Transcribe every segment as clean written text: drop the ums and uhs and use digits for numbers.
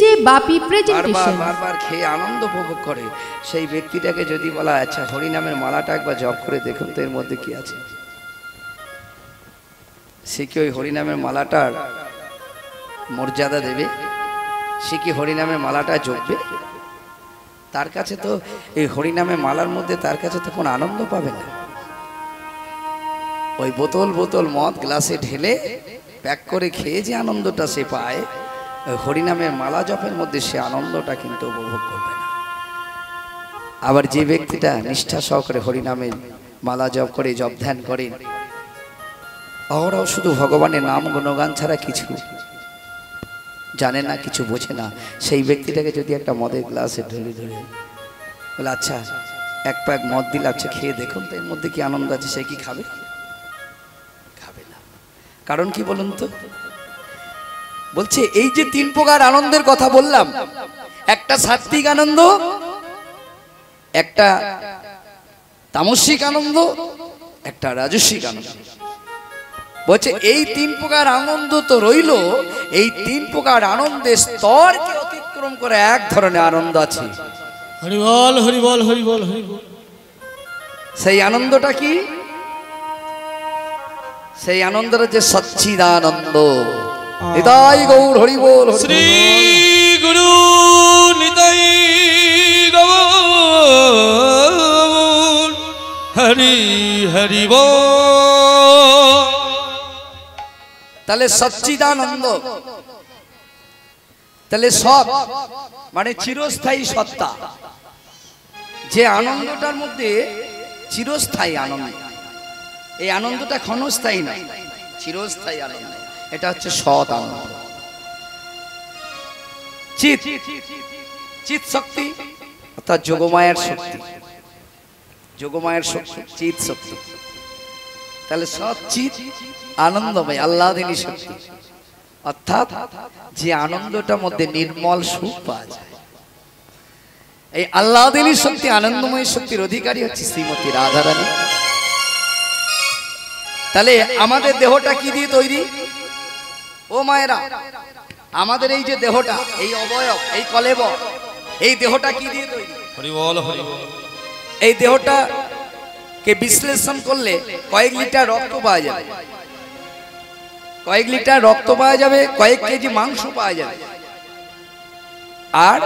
DJ বাপি presentation বারবার খেয়ে আনন্দ উপভোগ করে সেই ব্যক্তিটাকে যদি বলা আচ্ছা হরিনামের মালাটা একবার জপ করে দেখুন তো এর মধ্যে কি আছে, সে কি ওই হরিনামের মালাটার মর্যাদা দেবে? সে কি হরিনামের মালাটা জপবে? তার কাছে তো এই হরিনামের মালার মধ্যে তার কাছে তো কোনো আনন্দ পাবে না। ওই বোতল বোতল মদ গ্লাসে ঢেলে প্যাক করে খেয়ে যে আনন্দটা সে পায়, ওই হরিনামের মালা জপের মধ্যে সে আনন্দটা কিন্তু উপভোগ করবে না। আবার যে ব্যক্তিটা নিষ্ঠা সহকারে হরিনামের মালা জপ করে জপ ধ্যান করেন, অহরহ শুধু ভগবানের নাম গুণগান ছাড়া কিছু জানে না, কিছু বোঝে না, সেই ব্যক্তিটাকে যদি একটা মদের গ্লাসে ঢেলে ধরে বলে আচ্ছা এক প্যাক মদ দিলে আচ্ছা খেয়ে দেখুন তো এর মধ্যে কি আনন্দ আছে, সে কি খাবে? খাবে না। কারণ কি বলুন তো? বলছে এই যে তিন প্রকার আনন্দের কথা বললাম, একটা সাত্বিক আনন্দ, একটা তামসিক আনন্দ, একটা রাজসিক আনন্দ। বলছে এই তিন প্রকার আনন্দ তো রইল, এই তিন প্রকার আনন্দের স্তরকে অতিক্রম করে এক ধরনের আনন্দ আছে। হরি বল হরি বল হরি বল হরি বল। সেই আনন্দটা কি? সেই আনন্দটা যে সচ্চিদানন্দ। নিতাই গৌর হরি বল। শ্রী গুরু নিতাই গৌর হরি হরি বল। তাহলে সচ্চিদানন্দ, তাহলে সব মানে চিরস্থায়ী সত্তা, যে আনন্দটার মধ্যে চিরস্থায়ী আনন্দ, এই আনন্দটা ক্ষণস্থায়ী নয়, চিরস্থায়ী আনন্দ, এটা হচ্ছে সৎ আনন্দ। চিৎ, চিৎ শক্তি অর্থাৎ যোগমায়ার শক্তি, যোগমায়ার শক্তি চিৎ শক্তি। তাহলে সৎ চিৎ আনন্দময় আল্লাহদিনী শক্তি, অর্থাৎ যে আনন্দটার মধ্যে নির্মল সুখ পাওয়া যায়, এই আল্লাহদিনী শক্তি আনন্দময় শক্তির অধিকারী হচ্ছে শ্রীমতী রাধারানী। তাহলে আমাদের দেহটা কি দিয়ে তৈরি? ও মায়েরা, আমাদের এই যে দেহটা, এই অবয়ব, এই কলেবর, এই দেহটা কি দিয়ে তৈরি? হরি বল হরি বল। এই দেহটা কে বিশ্লেষণ করলে কয়েক লিটার রক্ত পাওয়া যাবে, কয়েক লিটার রক্ত পাওয়া যাবে, কয়েক কেজি মাংস পাওয়া যাবে, আর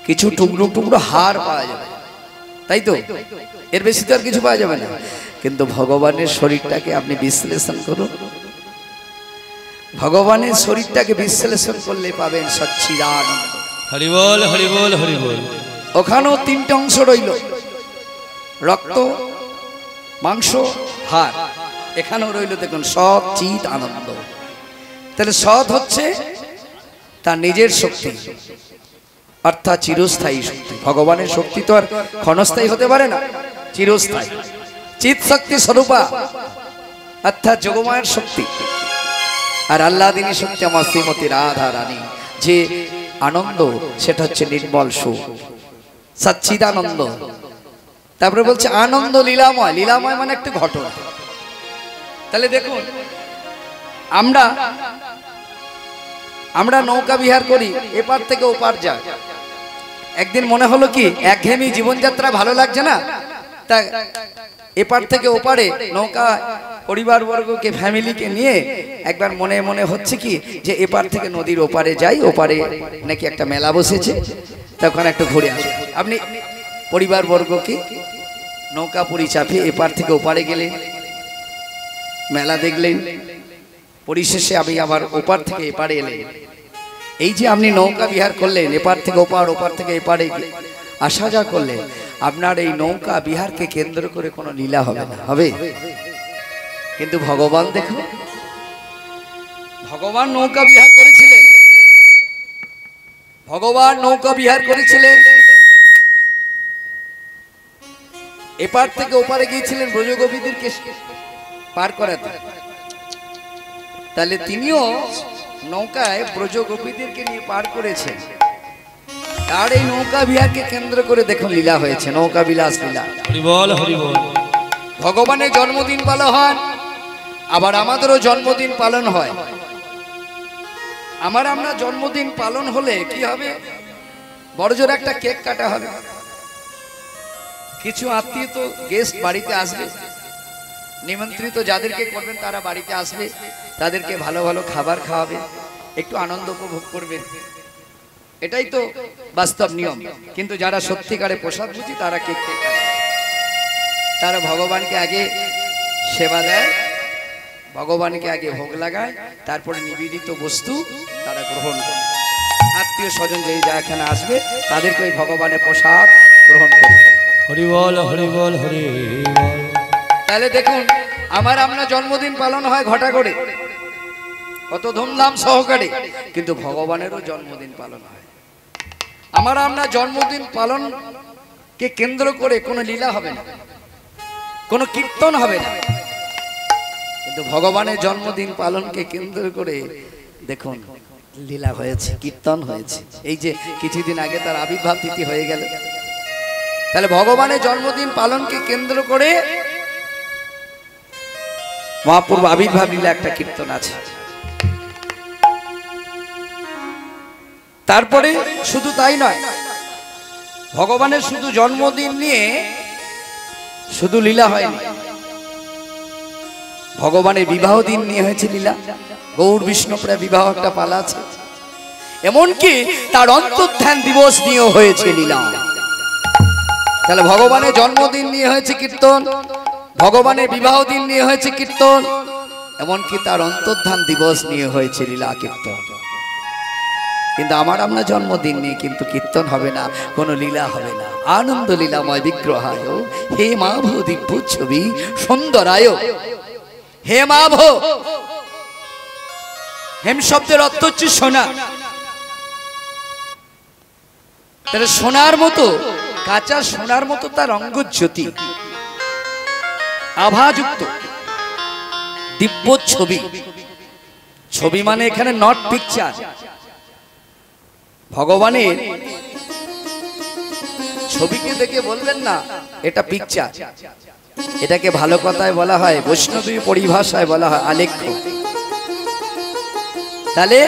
কিছু টুকরো টুকরো হাড় পাওয়া যাবে, তাই তো? এর বেশি তো আর কিছু পাওয়া যাবে না। কিন্তু ভগবানের শরীরটাকে আপনি বিশ্লেষণ করুন, ভগবানের শরীরটাকে বিশ্লেষণ করলে পাবেন সচ্চিদানন্দ। হরি বল হরি বল হরি বল। ওখানেও তিনটে অংশ রইল, রক্ত, মাংস, হাড়। এখানেও রইল দেখুন সৎ চিৎ আনন্দ। তাহলে সৎ হচ্ছে তার নিজের শক্তি, অর্থাৎ চিরস্থায়ী শক্তি। ভগবানের শক্তি তো আর ক্ষণস্থায়ী হতে পারে না, চিরস্থায়ী। চিৎ শক্তি স্বরূপা অর্থাৎ যোগমায়ের শক্তি, আর আল্লাহদিনী শক্তি আমার শ্রীমতী রাধা রানী। যে আনন্দ সেটা হচ্ছে নির্মল সুখ, সচ্চিদানন্দ। তারপরে বলছে আনন্দ লীলাময়, লীলাময় মানে একটা ঘটনা। তাহলে দেখুন আমরা নৌকা বিহার করি, এপার থেকে ওপার যাই। একদিন মনে হলো কি একঘেয়েমি জীবনযাত্রা ভালো লাগছে না, তা এপার থেকে ওপারে নৌকা পরিবারবর্গকে ফ্যামিলিকে নিয়ে একবার মনে মনে হচ্ছে কি যে এপার থেকে নদীর ওপারে যাই, ওপারে নাকি একটা মেলা বসেছে, তখন একটু ঘুরে আসি। আপনি পরিবারবর্গকে নৌকা পরি চাপিয়ে এপার থেকে ওপারে গেলেন, মেলা দেখলেন, পরিশেষে আমি আবার ওপার থেকে এপারে এলেন। এই যে আপনি নৌকা বিহার করলেন, এপার থেকে ওপার, ওপার থেকে এপারে আসা যা করলেন, আপনার এই নৌকা বিহারকে কেন্দ্র করে কোনো লীলা হবে না, হবে? কিন্তু ভগবান দেখুন, ভগবান নৌকা বিহার করেছিলেন, ভগবান নৌকা বিহার করেছিলেন, এপার থেকে ওপারে গিয়েছিলেন ব্রজগোপীদেরকে পার করাতে। তাহলে তিনিও নৌকায় ব্রজগোপীদেরকে নিয়ে পার করেছেন। আর এই নৌকা বিহারকে কেন্দ্র করে দেখুন লীলা হয়েছে, নৌকা বিলাস লীলা। হরি বল হরি বল। ভগবানের জন্মদিন পালন হয়, আবার আমাদেরও জন্মদিন পালন হয়। আমরা জন্মদিন পালন হলে কি হবে, বড়জোর একটা কেক কাটা হবে, কিছু আত্মীয় তো গেস্ট বাড়িতে আসবে, নিমন্ত্রিত যাদেরকে করবেন তারা বাড়িতে আসবে, তাদেরকে ভালো ভালো খাবার খাওয়াবে, একটু আনন্দ উপভোগ করবেন, এটাই তো বাস্তব নিয়ম। কিন্তু যারা সত্যিকারে প্রসাদ বুঝি তারা কেক কাটে, তারা ভগবানকে আগে সেবা দেয়, ভগবানকে আগে ভোগ লাগায়, তারপরে নিবেদিত বস্তু তারা গ্রহণ করে। আত্মীয় স্বজন যে যা এখানে আসবে তাদেরকে ওই ভগবানের প্রসাদ গ্রহণ করে। হরি বল হরি বল হরি বল। তাহলে দেখুন আমরা জন্মদিন পালন হয় ঘটা করে, কত ধুমধাম সহকারে, কিন্তু ভগবানেরও জন্মদিন পালন হয়। আমরা জন্মদিন পালনকে কেন্দ্র করে কোনো লীলা হবে না, কোনো কীর্তন হবে না, কিন্তু ভগবানের জন্মদিন পালনকে কেন্দ্র করে দেখুন লীলা হয়েছে, কীর্তন হয়েছে। এই যে কিছুদিন আগে তার আবির্ভাব তিথি হয়ে গেল, তাহলে ভগবানের জন্মদিন পালনকে কেন্দ্র করে মহাপ্রভু আবির্ভাব লীলা একটা কীর্তন আছে। তারপরে শুধু তাই নয়, ভগবানের শুধু জন্মদিন নিয়ে শুধু লীলা হয়নি, ভগবানের বিবাহ দিন নিয়ে হয়েছে লীলা। গৌর বিষ্ণুপ্রিয়া বিবাহ একটা পালা আছে, এমনকি তার অন্তর্ধান দিবস নিয়েও হয়েছে লীলা। তাহলে ভগবানের জন্মদিন নিয়ে হয়েছে কীর্তন, ভগবানের বিবাহ দিন নিয়ে হয়েছে কীর্তন, এমনকি তার অন্তর্ধান দিবস নিয়ে হয়েছে লীলা কীর্তন। কিন্তু আমরা জন্মদিন নিয়ে কিন্তু কীর্তন হবে না, কোনো লীলা হবে না। আনন্দ লীলাময় বিগ্রহায় হে মাভ দিব্য ছবি সুন্দরায়, হে মাভ, হেম শব্দের অর্থ হচ্ছে সোনা। তাহলে সোনার মতো, কাঁচা সোনার মতো তার অঙ্গজ্যোতি, আভাযুক্ত দিব্য ছবি। ছবি মানে এখানে নট পিকচার। ভগবানের ছবিকে দেখে বলবেন না এটা পিকচার, এটাকে ভালো কথায় বলা হয়, বৈষ্ণবী পরিভাষায় বলা হয় আলেখ্য। তাহলে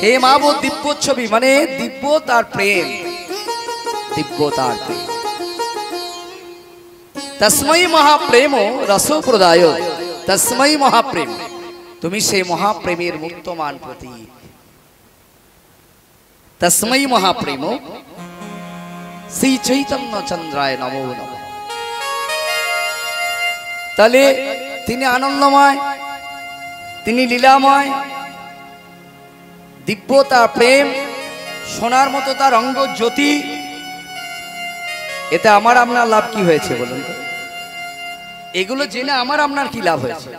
হে মাব দিব্য ছবি মানে দিব্য তার প্রেম, দিব্য তার প্রেম। তস্मै মহাপ্রেম রসপ্রদায়, তস্मै মহাপ্রেম, তুমি সেই মহাপ্রেমের মুক্তমান প্রতীক। তস্मै মহাপ্রেম শ্রী চৈতন্য চন্দ্রায় নমো নমঃ। তাহলে তিনি আনন্দময়, তিনি লীলাময়, দিব্য তার প্রেম, সোনার মতো তার অঙ্গ জ্যোতি। এতে আপনার লাভ কি হয়েছে বলুন তো? এগুলো জেনে আপনার কি লাভ হয়েছে?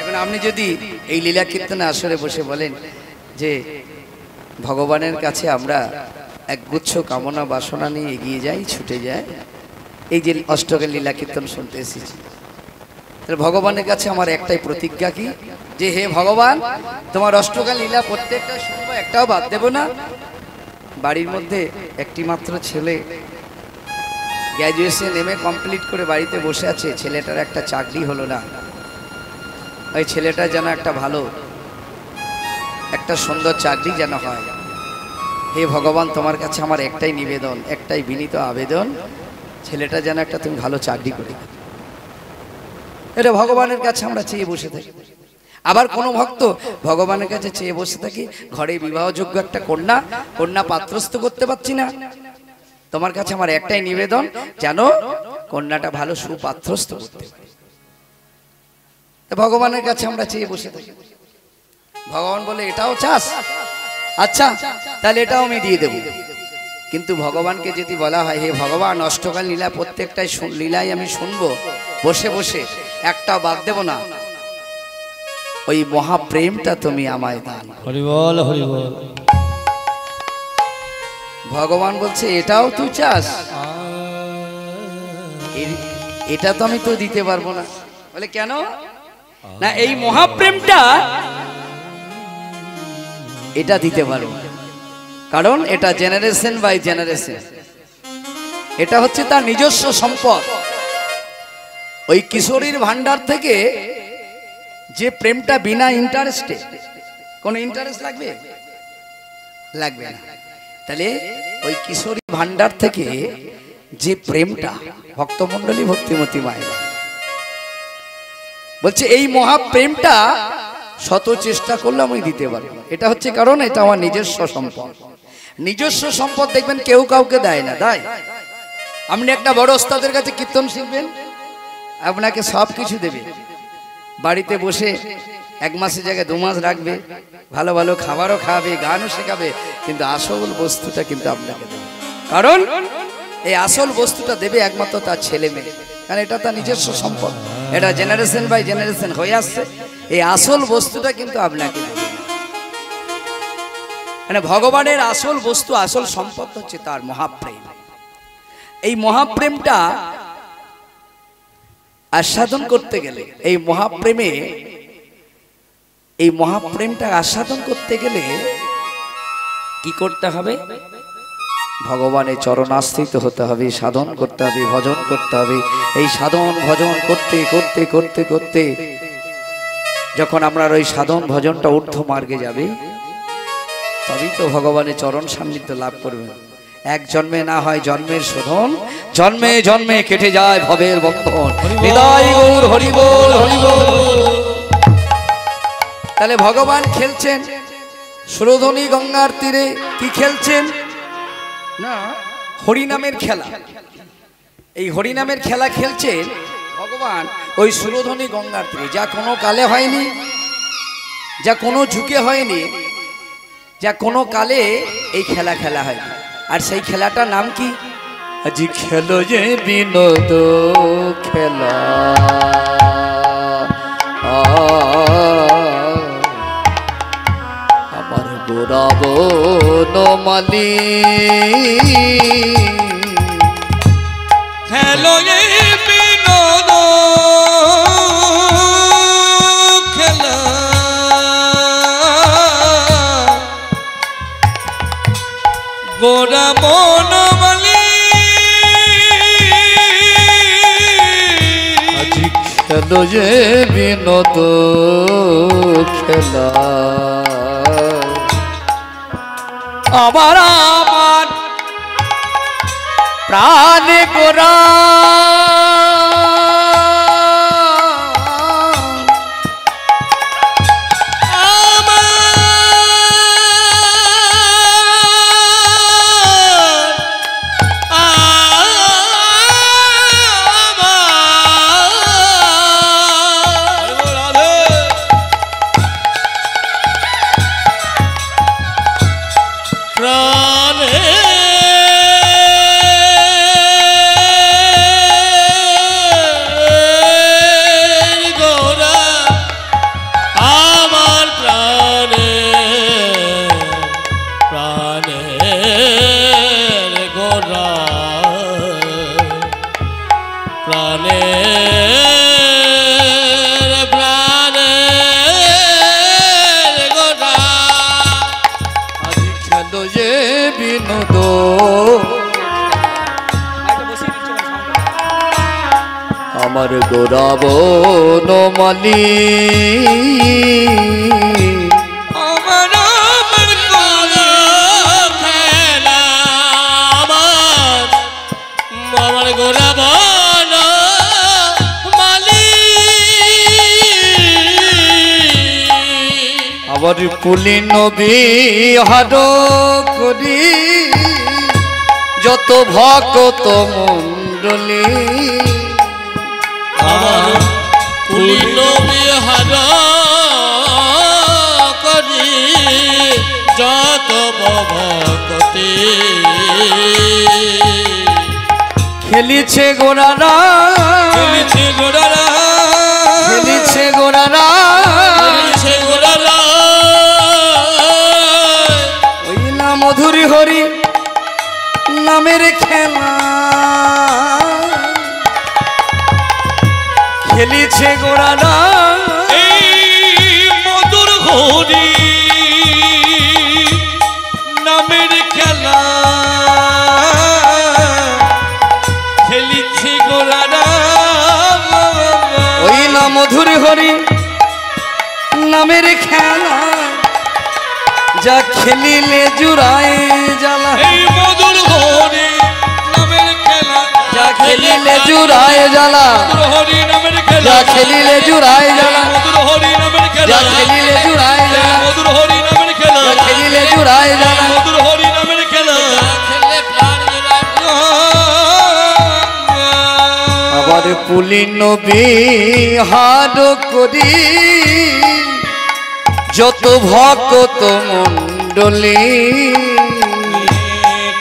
এখন আপনি যদি এই লীলা কীর্তনে আসরে বসে বলেন যে ভগবানের কাছে আমরা একগুচ্ছ কামনা বাসনা নিয়ে এগিয়ে যাই, ছুটে যাই, এই যে অষ্টকের লীলা কীর্তন শুনতে এসেছি, তাহলে ভগবানের কাছে আমার একটাই প্রতিজ্ঞা কি, যে হে ভগবান, তোমার অষ্টকাল লীলা প্রত্যেকটা শুনবো, একটাও বাদ দেব না। বাড়ির মধ্যে একটি মাত্র ছেলে গ্র্যাজুয়েশন এমএ কমপ্লিট করে বাড়িতে বসে আছে, ছেলেটার একটা চাকরি হলো না, ওই ছেলেটা যেন একটা ভালো একটা সুন্দর চাকরি যেন হয়। হে ভগবান, তোমার কাছে আমার একটাই নিবেদন, একটাই বিনীত আবেদন, ছেলেটা যেন একটা তুমি ভালো চাকরি করে। এটা ভগবানের কাছে আমরা চেয়ে বসে থাকি। আবার কোনো ভক্ত ভগবানের কাছে চেয়ে বসে থাকি, ঘরে বিবাহযোগ্য একটা কন্যা পাত্রস্থ করতে পারছি না, তোমার কাছে আমার একটাই নিবেদন, যেন কন্যাটা ভালো সুপাত্রস্থ করতে পারে। ভগবানের কাছে আমরা চেয়ে বসে থাকি। ভগবান বলে এটাও চাস, আচ্ছা তাহলে এটাও আমি দিয়ে দেব। কিন্তু ভগবানকে যদি বলা হয় হে ভগবান, অষ্টকাল লীলা প্রত্যেকটাই লীলাই আমি শুনবো বসে বসে, একটা বাদ দেব না, ওই মহাপ্রেমটা তুমি আমায় দান। হরি বল হরি বল। ভগবান বলছে এটাও তুই চাস, এটা তো আমি তো দিতে পারবো না। বলে কেন না, এই মহাপ্রেমটা এটা দিতে পারবো, কারণ এটা জেনারেশন বাই জেনারেশন, এটা হচ্ছে তার নিজস্ব সম্পদ। ওই কিশোরীর ভান্ডার থেকে যে প্রেমটা বিনা ইন্টারেস্টে কোনো ইন্টারেস্ট লাগবে? লাগবে না। তাহলে ওই কিশোরী ভান্ডার থেকে যে প্রেমটা ভক্তমণ্ডলী ভক্তিমতী মায়েরা বলছে, এই মহাপ্রেমটা শত চেষ্টা করলে আমি দিতে পারবো। এটা হচ্ছে কারণ এটা আমার নিজস্ব সম্পদ। নিজস্ব সম্পদ দেখবেন কেউ কাউকে দেয় না, দেয়? আপনি একটা বড় ওস্তাদের কাছে কীর্তন শিখবেন, আপনাকে সব কিছু দেবে, বাড়িতে বসে 1 মাসের জায়গায় 2 মাস রাখবে, ভালো ভালো খাবারও খাওয়াবে, গানও শেখাবে, কিন্তু আসল বস্তুটা কিন্তু আপনাকে দেবে। কারণ এই আসল বস্তুটা দেবে একমাত্র তার ছেলে মেয়ে, কারণ এটা তার নিজস্ব সম্পদ, এটা জেনারেশন বাই জেনারেশন হয়ে আসছে। এই আসল বস্তুটা কিন্তু আপনাকে দেবে। মানে ভগবানের আসল বস্তু, আসল সম্পদ হচ্ছে তার মহাপ্রেম। এই মহাপ্রেমটা আস্বাদন করতে গেলে, এই মহাপ্রেমটা আস্বাদন করতে গেলে কি করতে হবে? ভগবানের চরণাশ্রিত হতে হবে, সাধন করতে হবে, ভজন করতে হবে। এই সাধন ভজন করতে করতে করতে করতে যখন আমরা ওই সাধন ভজনটা ঊর্ধ্ব মার্গে যাবে, তবেই তো ভগবানের চরণ সান্নিধ্য লাভ করবে। এক জন্মে না হয় জন্মের শোধন, জন্মে জন্মে কেটে যায় ভবের বন্ধন। হৃদয় গৌর হরি বল, হরি বল। তাহলে ভগবান খেলছেন সুরধনী গঙ্গার তীরে। কি খেলছেন? না, হরিনামের খেলা। এই হরিনামের খেলা খেলছেন ভগবান ওই সুরধনী গঙ্গার তীরে, যা কোনো কালে হয়নি, যা কোনো যুগে হয়নি, যা কোনো কালে এই খেলা খেলা হয়নি। আর সেই খেলাটার নাম কি? আজি খেলো যে বিনোদ খেলা, আমার গোরাবো নমালি খেলো যে বিনোদ খেলা, গোরা বনমালী আজি খেলো যে বিনোদ খেলা, আবার আমার প্রাণে গোরা আমার গোরাবো নমালি, আমার আমার গোরা খেলা, আমার গোরা বনমালী, আবার পুলিন বিহার করি যত ভক্ত মণ্ডলী, আমার পুলিন বিহার করি যত ভক্তি, খেলিছে গোরারা, খেলিছে গোরারা, খেলিছে গোরারা, খেলিছে গোরারা, ওই না মধুরী হরি নামের খেলা, খেলিছে গোরারা এই মধুর হরি নামের খেলা, খেলিছে গোরারা, ওই না মধুর হরি নামের খেলা, যা খেলিলে জুড়ায় জ্বালা এই মধুর হরি নামের খেলা যা খেলিলে জুড়ায় জ্বালা মধুর হরি নামের খেলা যা খেলিলে জুড়ায় জ্বালা মধুর হরি নামের খেলা যা খেলিলে জুড়ায় জ্বালা মধুর হরি নামের খেলা যা খেলিলে জুড়ায় জ্বালা মধুর হরি নামের খেলা আবার পুলিন বিহার করি যত ভক্ত মণ্ডলী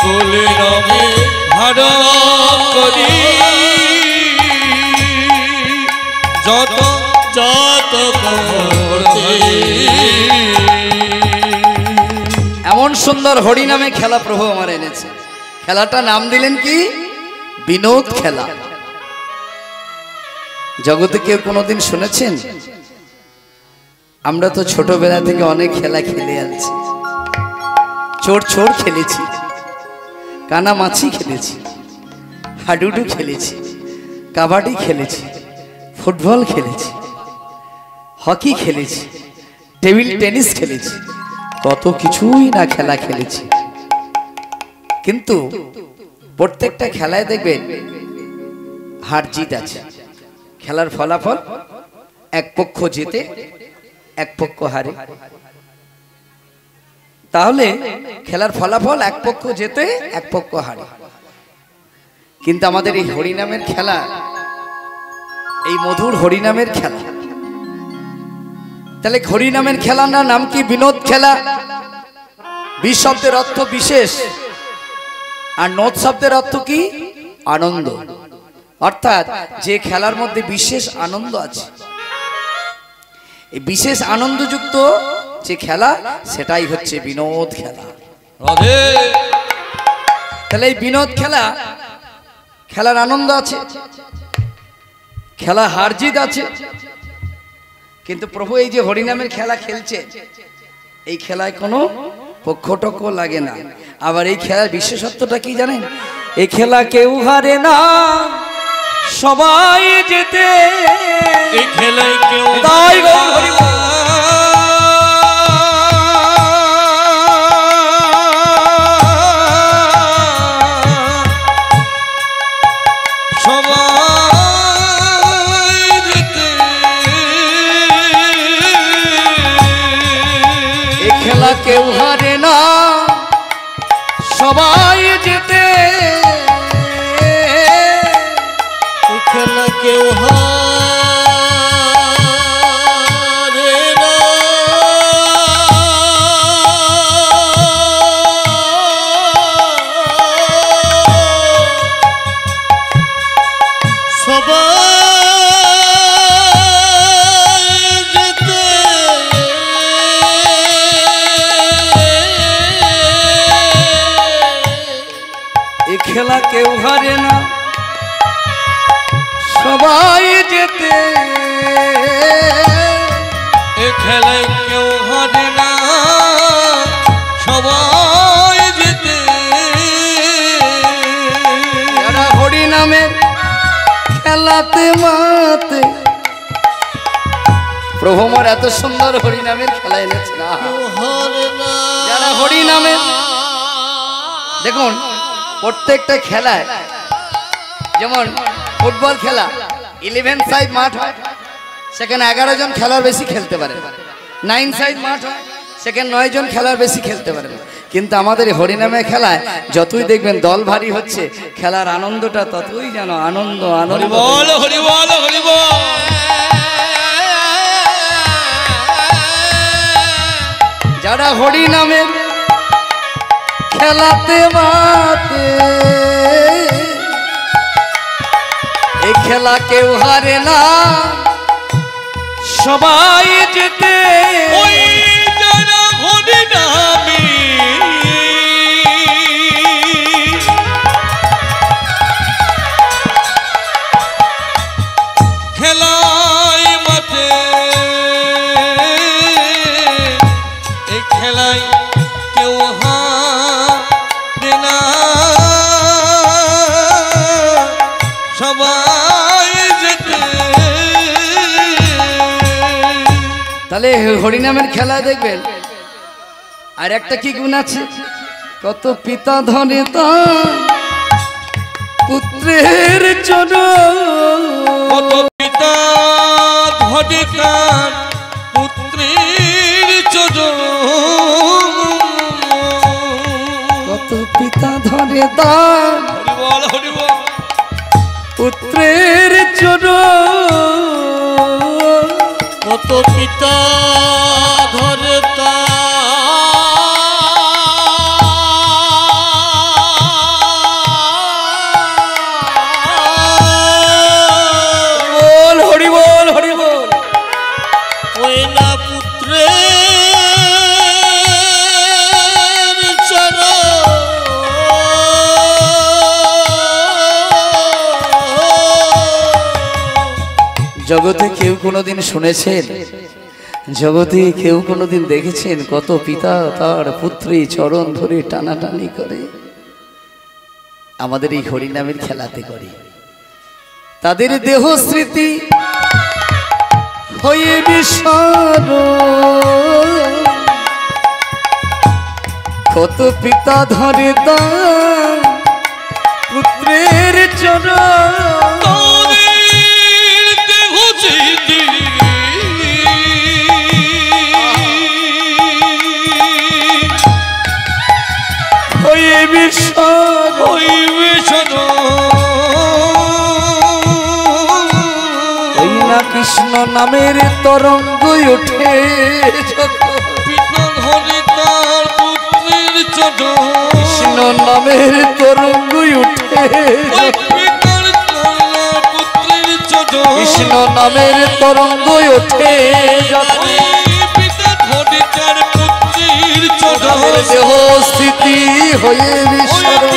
কুলি রবে হার করি যত যত এমন সুন্দর হরি নামে খেলা প্রভু আমার এনেছে। খেলাটা নাম দিলেন কি? বিনোদ খেলা। জগতে কেউ কোনোদিন শুনেছেন? আমরা তো ছোটবেলা থেকে অনেক খেলা খেলে আসছি। চোর চোর খেলেছি, কানামাছি খেলেছি, হাডুডু খেলেছি, কাবাডি খেলেছি, ফুটবল খেলেছি, হকি খেলেছি, টেবিল টেনিস খেলেছি, কত কিছুই না খেলা খেলেছি। কিন্তু প্রত্যেকটা খেলায় দেখবেন হার জিত আছে। খেলার ফলাফল এক পক্ষ জেতে এক পক্ষ হারে। তাহলে খেলার ফলাফল এক পক্ষ জেতে এক পক্ষ হারে। কিন্তু আমাদের এই হরিনামের খেলা, এই মধুর হরিনামের খেলা, তাহলে হরিনামের খেলার নাম কি? বিনোদ খেলা। বি শব্দের অর্থ বিশেষ, আর নোদ শব্দের অর্থ কি? আনন্দ। অর্থাৎ যে খেলার মধ্যে বিশেষ আনন্দ আছে, এই বিশেষ আনন্দযুক্ত যে খেলা, সেটাই হচ্ছে বিনোদ খেলা। তাহলে এই বিনোদ খেলা, খেলার আনন্দ আছে, খেলা হার জিত আছে। কিন্তু প্রভু এই যে হরিনামের খেলা খেলছে, এই খেলায় কোনো পক্ষটক্ক লাগে না। আবার এই খেলার বিশেষত্বটা কি জানেন? এই খেলা কেউ হারে না, সবাই যেতে। এই খেলায় কেউ তাই কেউ হারে না, সবাই যেতে। খেলা কেউ হারে না, সবাই যেতে। এই খেলা কেউ হারে না, সবাই যেতে। এ খেলায় কেউ হারে না, সবাই যেতে। যারা হরি নামের খেলাতে মাতে, প্রভু আমার এত সুন্দর হরি নামের খেলা এনেছে না। যারা হরি নামের, দেখুন প্রত্যেকটা খেলায়, যেমন ফুটবল খেলা 11 সাইড মাঠ হয়, সেখানে 11 জন খেলার বেশি খেলতে পারে। 9 সাইড মাঠ হয়, সেখানে 9 জন খেলার বেশি খেলতে পারে। কিন্তু আমাদের হরিনামে খেলায় যতই দেখবেন দল ভারী হচ্ছে, খেলার আনন্দটা ততই যেন আনন্দ আনন্দ। বল হরি বল হরি বল। যারা হরিনামের খেলাতে মাতে, এই খেলা কেউ হারে না, সবাই যেতে। ওই যারা হরিনামে খেলায় মাতে, এই খেলায় কেউ হারে না, সবাই যেতে। তাহলে হরিনামের খেলায় দেখবেন আর একটা কি গুণ আছে, কত পিতা ধনে তার পুত্রের চরণ, কত পিতা ধরে তার পুত্রের চরণ, কত পিতা ধরে তার হরি বল হরি বল, পুত্রের চরণ, কত পিতা ধরে বল হরি বল হরি বল, ওই না পুত্রের চরণ, জগতে কেউ কোনোদিন শুনেছেন, জগতে কেউ কোনোদিন দেখেছেন কত পিতা তার পুত্রী চরণ ধরে টানাটানি করে? আমাদের এই হরিনামের খেলাতে করে। তাদের দেহ স্মৃতি হয়ে বিস্মরণ, কত পিতা ধরে তার পুত্রের চরণ, কৃষ্ণ নামের তরঙ্গ ওঠে, কৃষ্ণ নামের তরঙ্গ ওঠে, কৃষ্ণ নামের তরঙ্গ ওঠে, দেহ স্থিতি হয়ে বিস্মরণ,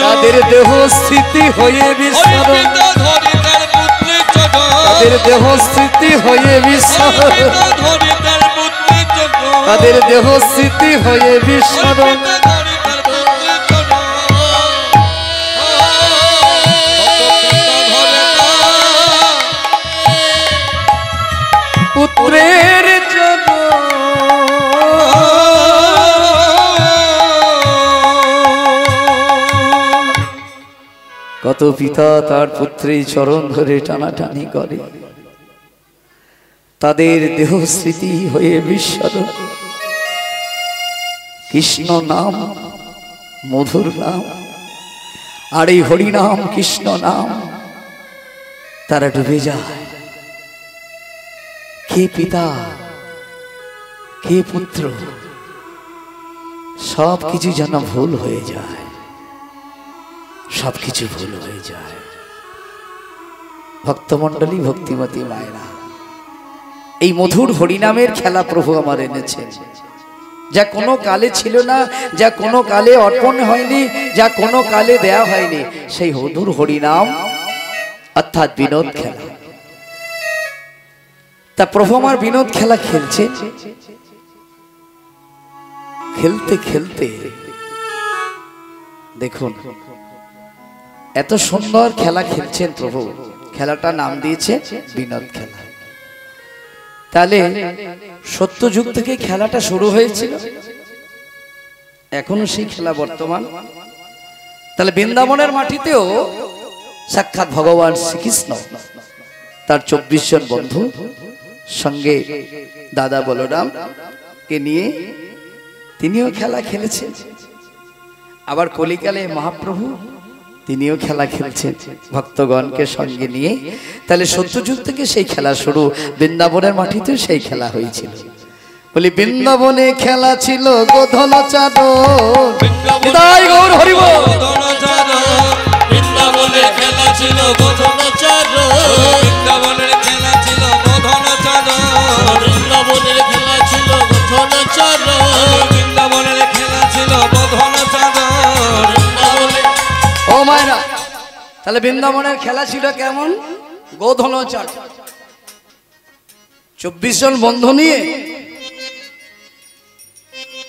তাদের দেহ স্থিতি হয়ে বিস্মরণ, তাদের দেহ স্থিতি হয়ে বিস্মরণ, তাদের দেহ স্থিতি হয়ে বিস্মরণ, পুত্রের জন্য কত পিতা তার পুত্রের চরণ ধরে টানাটানি করে, তাদের দেহ স্মৃতি হয়ে বিস্মরণ, কৃষ্ণ নাম মধুর নাম, আর এই হরিনাম কৃষ্ণ নাম তারা ডুবে যায়। কে পিতা কে পুত্র সব কিছু যেন ভুল হয়ে যায়, সবকিছু ভুল হয়ে যায়। ভক্তমণ্ডলী ভক্তিমতী মায়েরা, এই মধুর হরিনামের খেলা প্রভু আমার এনেছেন, যা কোনো কালে ছিল না, যা কোনো কালে অর্পণ হয়নি, যা কোনো কালে দেয়া হয়নি, সেই মধুর হরিনাম অর্থাৎ বিনোদ খেলা। তা প্রভু আমার বিনোদ খেলা খেলছে, খেলতে খেলতে দেখুন এত সুন্দর খেলা খেলছেন প্রভু, খেলাটা নাম দিয়েছে বিনোদ খেলা। তাহলে সত্যযুগ থেকে খেলাটা শুরু হয়েছিল, এখনো সেই খেলা বর্তমান। তাহলে বৃন্দাবনের মাটিতেও সাক্ষাৎ ভগবান শ্রীকৃষ্ণ তার 24 জন বন্ধু সঙ্গে দাদা বলরাম কে নিয়ে তিনিও খেলা খেলেছেন। আবার কলিকালে মহাপ্রভু তিনিও খেলা খেলছেন ভক্তগণকে সঙ্গে নিয়ে। তাহলে সত্যযুগ থেকে সেই খেলা শুরু, বৃন্দাবনের মাটিতে সেই খেলা হয়েছিল। বলি বৃন্দাবনে খেলা ছিল গোধন চাদর, গৌর হরি বল। বৃন্দাবনে খেলা ছিল গোধন চাদর, বৃন্দাবনের খেলা ছিল গোধন চাদর, বৃন্দাবনের খেলা ছিল গোধন চাদর, বৃন্দাবনের খেলা ছিল গোধন চাদর। ও মায়েরা, তাহলে বৃন্দাবনের খেলা ছিল কেমন? গোধন চাদর। 24 জন বন্ধু নিয়ে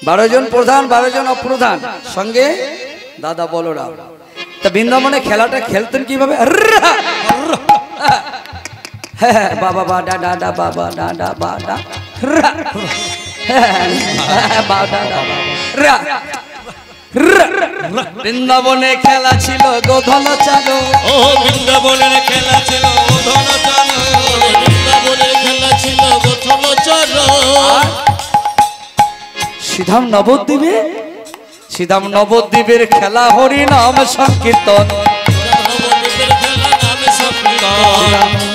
12 জন প্রধান 12 জন অপ্রধান সঙ্গে দাদা বলরাম। তা বৃন্দাবনে খেলাটা খেলতেন কিভাবে? বাবা বা ডা ডা ডা বাবা ডা ডা বা ডা। বৃন্দাবনে খেলা ছিল গোধন চালো, ও বৃন্দাবনের খেলা ছিল গোধন চালো, বৃন্দাবনের খেলা ছিল গোধন চালো। শ্রীধাম নবদ্বীপে, শ্রীধাম নবদ্বীপের খেলা হরি নাম সংকীর্তন, নবদ্বীপের খেলা নাম সংকীর্তন,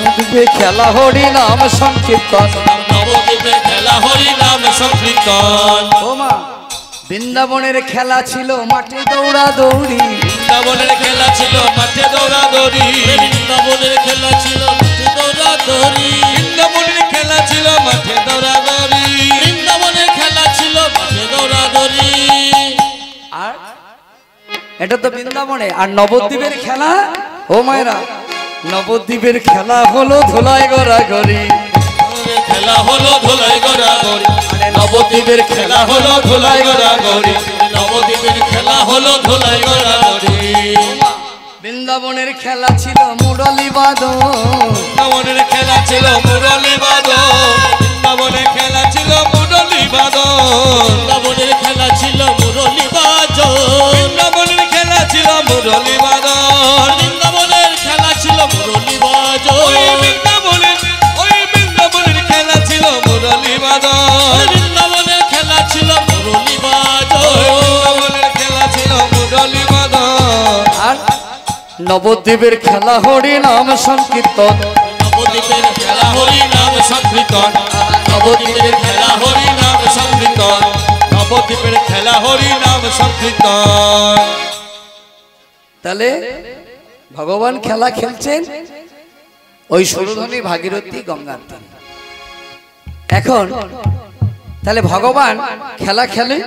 নবদ্বীপে খেলা হরি নাম সংকীর্তন, নবদ্বীপের খেলা হরি নাম সংকীর্তন। ও মা, বৃন্দাবনের খেলা ছিল মাঠে দৌড়া দৌড়ি, বৃন্দাবনের খেলা ছিল মাঠে দৌড়া দৌড়ি, বৃন্দাবনের খেলা ছিল মাঠে দৌড়া দৌড়ি, বৃন্দাবনের খেলা ছিল মাঠে দৌড়া দৌড়ি, বৃন্দাবনের খেলা ছিল মাঠে দৌড়া দৌড়ি। আর এটা তো বৃন্দাবনে। আর নবদ্বীপের খেলা, ও মায়েরা, নবদ্বীপের খেলা হলো ধুলাই গড়াগড়ি, খেলা হলো ধুলাই গড়াগড়ি, নবদ্বীপের খেলা হলো ধুলাই গড়াগড়ি, নবদ্বীপের খেলা হলো ধুলাই গড়াগড়ি। বৃন্দাবনের খেলা ছিল মুরলী বাদন, বৃন্দাবনের খেলা ছিল মুরলী বাদন, বৃন্দাবনের খেলা ছিল মুরলী বাদন, বৃন্দাবনের খেলা ছিল মুরলী বাদন, বৃন্দাবনের খেলা ছিল মুরলী বাদন, বৃন্দাবনের খেলা ছিল মুরলী বাদন, বৃন্দাবনের খেলা ছিল মুরলী বাদন, বৃন্দাবনের খেলা ছিল মুরলী বাদন, বৃন্দাবনের খেলা ছিল মুরলী বাদন। আর নবদ্বীপের খেলা হরি নাম সংকীর্তন, নবদ্বীপের খেলা হরি নাম সংকীর্তন, নবদ্বীপের খেলা হরি নাম সংকীর্তন, নবদ্বীপের খেলা হরি নাম সংকীর্তন। তাহলে ভগবান খেলা খেলছেন ওই সুরধনী ভাগীরথী গঙ্গার তীরে। এখন তাহলে ভগবান খেলা খেলে,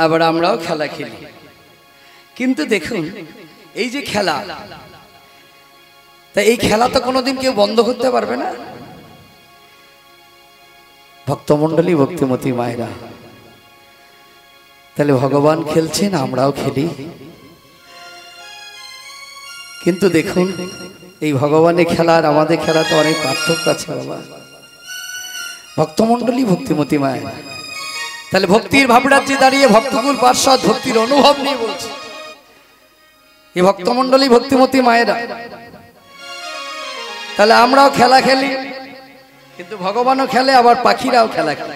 আবার আমরাও খেলা খেলি। কিন্তু দেখুন এই যে খেলা, তা এই খেলা তো কোনোদিন কেউ বন্ধ করতে পারবে না। ভক্তমণ্ডলী, ভক্তিমতী মায়েরা, তাহলে ভগবান খেলছেন, আমরাও খেলি। কিন্তু দেখুন এই ভগবানের খেলা আর আমাদের খেলা তো অনেক পার্থক্য আছে বাবা। ভক্তমণ্ডলী, ভক্তিমতী মায়েরা, তাহলে ভক্তির ভাবরাজ্যে দাঁড়িয়ে ভক্তকুল পার্ষদ ভক্তির অনুভব নিয়ে বলছে, এই ভক্তমণ্ডলী, ভক্তিমতী মায়েরা, তাহলে আমরাও খেলা খেলি, কিন্তু ভগবানও খেলে, আবার পাখিরাও খেলা খেলে।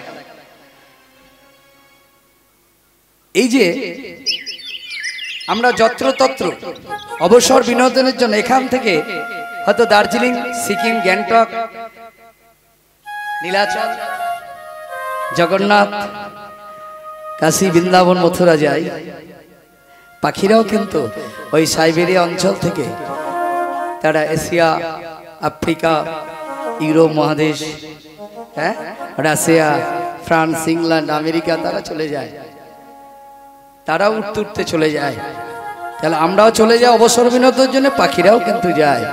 এই যে আমরা যত্রতত্র অবসর বিনোদনের জন্য এখান থেকে হয়তো দার্জিলিং, সিকিম, গ্যাংটক, নীলাচল, জগন্নাথ, কাশী, বৃন্দাবন, মথুরা যাই, পাখিরাও কিন্তু ওই সাইবেরিয়া অঞ্চল থেকে তারা এশিয়া, আফ্রিকা, ইউরোপ মহাদেশ, হ্যাঁ, রাশিয়া, ফ্রান্স, ইংল্যান্ড, আমেরিকা, তারা চলে যায়, তারাও উঠতে উঠতে চলে যায়। তাহলে আমরাও চলে যাই অবসর বিনোদনের জন্য, পাখিরাও কিন্তু যায়।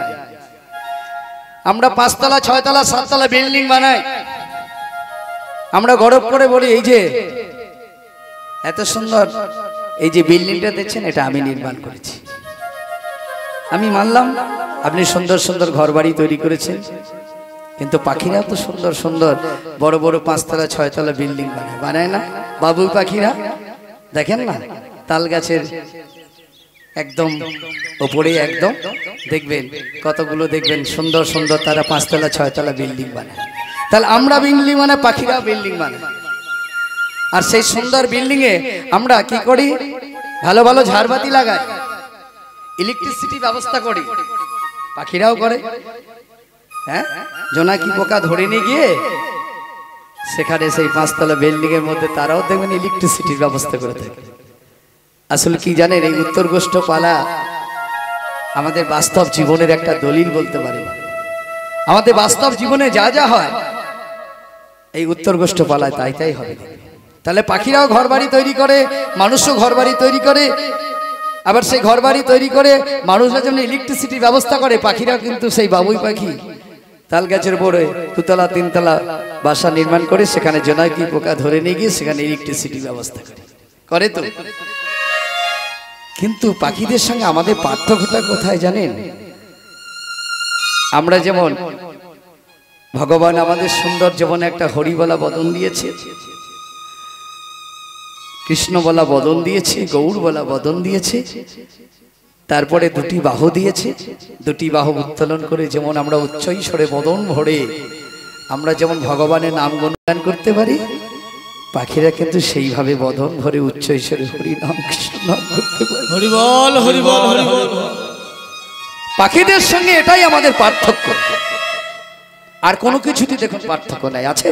আমরা 5 তলা, 6 তলা, 7 তলা বিল্ডিং বানাই, আমরা গর্ব করে বলি এই যে এত সুন্দর এই যে বিল্ডিংটা দেখছেন, এটা আমি নির্মাণ করেছি। আমি মানলাম আপনি সুন্দর সুন্দর ঘর বাড়ি তৈরি করেছেন, কিন্তু পাখিরা তো সুন্দর সুন্দর বড় বড় 5 তলা, 6 তলা বিল্ডিং বানায়, বানায় না বাবুই পাখিরা? দেখেন না তাল গাছের একদম উপরে একদম দেখবেন কতগুলো, দেখবেন সুন্দর সুন্দর তারা 5 তলা 6 তলা বিল্ডিং বানায়। তাহলে আমরা বিল্ডিং বানাই, পাখিরা বিল্ডিং বানায়। আর সেই সুন্দর বিল্ডিং এ আমরা কি করি? ভালো ভালো ঝাড়বাতি লাগাই, ইলেকট্রিসিটি ব্যবস্থা করি, পাখিরাও করে। হ্যাঁ, জোনাকি পোকা ধরে নিয়ে গিয়ে সেখানে সেই 5 তলা বিল্ডিং এর মধ্যে তারাও দেখবেন ইলেকট্রিসিটির ব্যবস্থা করে থাকে। আসলে কি জানেন, এই উত্তর গোষ্ঠ পালা আমাদের বাস্তব জীবনের একটা দলিল বলতে পারে। আমাদের বাস্তব জীবনে যা যা হয় এই উত্তর গোষ্ঠ পালায় তাই তাই হবে। তাহলে পাখিরাও ঘর বাড়ি তৈরি করে, মানুষও ঘর বাড়ি তৈরি করে, আবার সেই ঘর বাড়ি তৈরি করে মানুষরা যেমন ইলেকট্রিসিটির ব্যবস্থা করে, পাখিরাও কিন্তু সেই বাবুই পাখি তাল গাছের উপরে 2 তলা 3 তলা বাসা নির্মাণ করে সেখানে জোনাকি পোকা ধরে নিয়ে গিয়ে সেখানে ইলেকট্রিসিটির ব্যবস্থা করে তো। কিন্তু পাখিদের সঙ্গে আমাদের পার্থক্যটা কোথায় জানেন? আমরা যেমন ভগবান আমাদের সুন্দর জীবনে একটা হরিবলা বদন দিয়েছে, কৃষ্ণ বলা বদন দিয়েছে, গৌর বলা বদন দিয়েছে, তারপরে দুটি বাহু দিয়েছে। দুটি বাহু উত্তোলন করে যেমন আমরা উচ্চ ঈশ্বরে বদন ভরে আমরা যেমন ভগবানের নাম গুণগান করতে পারি, পাখিরা কিন্তু সেইভাবে বদন ভরে উচ্চ ঈশ্বরে হরি নাম কৃষ্ণ নাম করতে পারে। হরি বল, হরি বল, হরি বল। পাখিদের সঙ্গে এটাই আমাদের পার্থক্য, আর কোনো কিছুতে দেখুন পার্থক্য নাই। আছে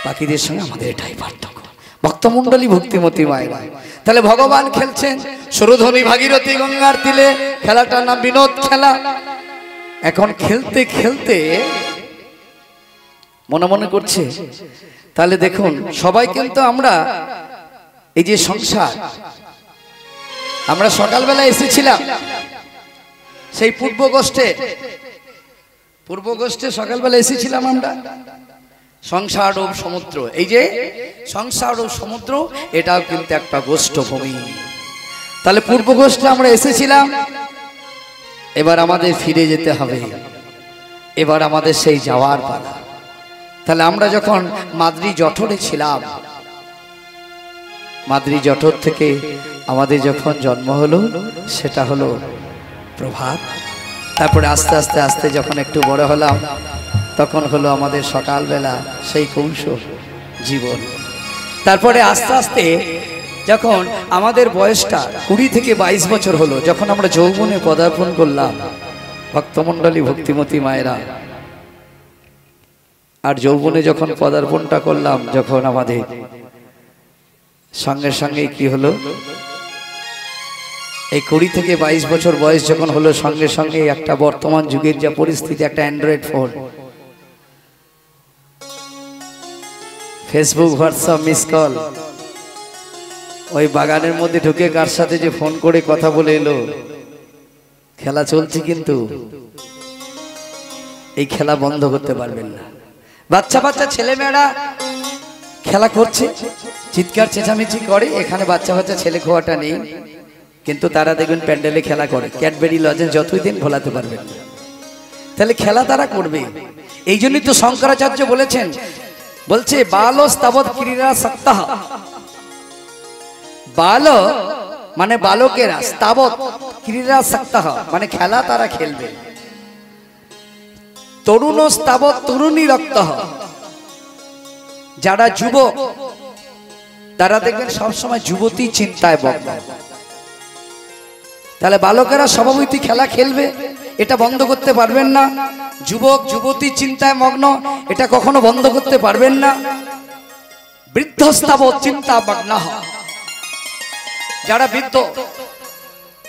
পাখিদের সঙ্গে আমাদের এটাই পার্থক্য। ভক্তমণ্ডলী ভক্তিমতী মায়েরা, তাহলে ভগবান খেলছেন সুরধনী ভাগীরথী গঙ্গার তীরে, খেলাটার নাম বিনোদ খেলা। এখন খেলতে খেলতে মনে মনে করছে, তাহলে দেখুন সবাই কিন্তু আমরা এই যে সংসার, আমরা সকালবেলা এসেছিলাম সেই পূর্বগোষ্ঠে সকালবেলা এসেছিলাম আমরা সংসার ও সমুদ্র। এই যে সংসার ও সমুদ্র, এটাও কিন্তু একটা গোষ্ঠভূমি। তাহলে পূর্বগোষ্ঠে আমরা এসেছিলাম, এবার আমাদের ফিরে যেতে হবে, এবার আমাদের সেই যাওয়ার পালা। তাহলে আমরা যখন মাদ্রি জঠরে ছিলাম, মাদ্রি জঠর থেকে আমাদের যখন জন্ম হলো সেটা হলো প্রভাত। তারপরে আস্তে আস্তে আস্তে যখন একটু বড় হলাম তখন হলো আমাদের সকালবেলা সেই কৌশল জীবন। তারপরে আস্তে আস্তে যখন আমাদের বয়সটা 20 থেকে 22 বছর হলো, যখন আমরা যৌবনে পদার্পণ করলাম, ভক্তমণ্ডলী ভক্তিমতী মায়েরা, আর যৌবনে যখন পদার্পণটা করলাম, যখন আমাদের সঙ্গে সঙ্গে কি হলো, এই 20 থেকে 22 বছর বয়স যখন হলো, সঙ্গে সঙ্গে একটা বর্তমান যুগের যা পরিস্থিতি, একটা Android phone, Facebook, WhatsApp, miss call, ওই বাগানের মধ্যে ঢুকে কার সাথে যে ফোন করে কথা বলে এলো। খেলা চলছে, কিন্তু এই খেলা বন্ধ করতে পারবেন না। বাচ্চা বাচ্চা ছেলেমেয়েরা খেলা করছে, চিৎকার চেঁচামেচি করে, এখানে বাচ্চা বাচ্চা ছেলে খোয়াটা নেই, কিন্তু তারা দেখবেন প্যান্ডেলে খেলা করে। ক্যাডবেরি লজেন্স যতই দিন ভোলাতে পারবেন না, তাহলে খেলা তারা করবে। এই জন্যই তো শঙ্করাচার্য বলেছেন, বলছে বালো স্তাবৎ ক্রীড়া সপ্তাহ। বালো মানে বালকেরা, স্তাবৎ ক্রীড়া সপ্তাহ মানে খেলা তারা খেলবে। তরুণ স্তাবৎ তরুণী রক্ত, যারা যুবক তারা দেখবেন সবসময় যুবতী চিন্তায় মগ্ন। তাহলে বালকেরা স্বভাবতই খেলা খেলবে, এটা বন্ধ করতে পারবেন না। যুবক যুবতী চিন্তায় মগ্ন, এটা কখনো বন্ধ করতে পারবেন না। বৃদ্ধস্তাবৎ চিন্তা মগ্ন, যারা বৃদ্ধ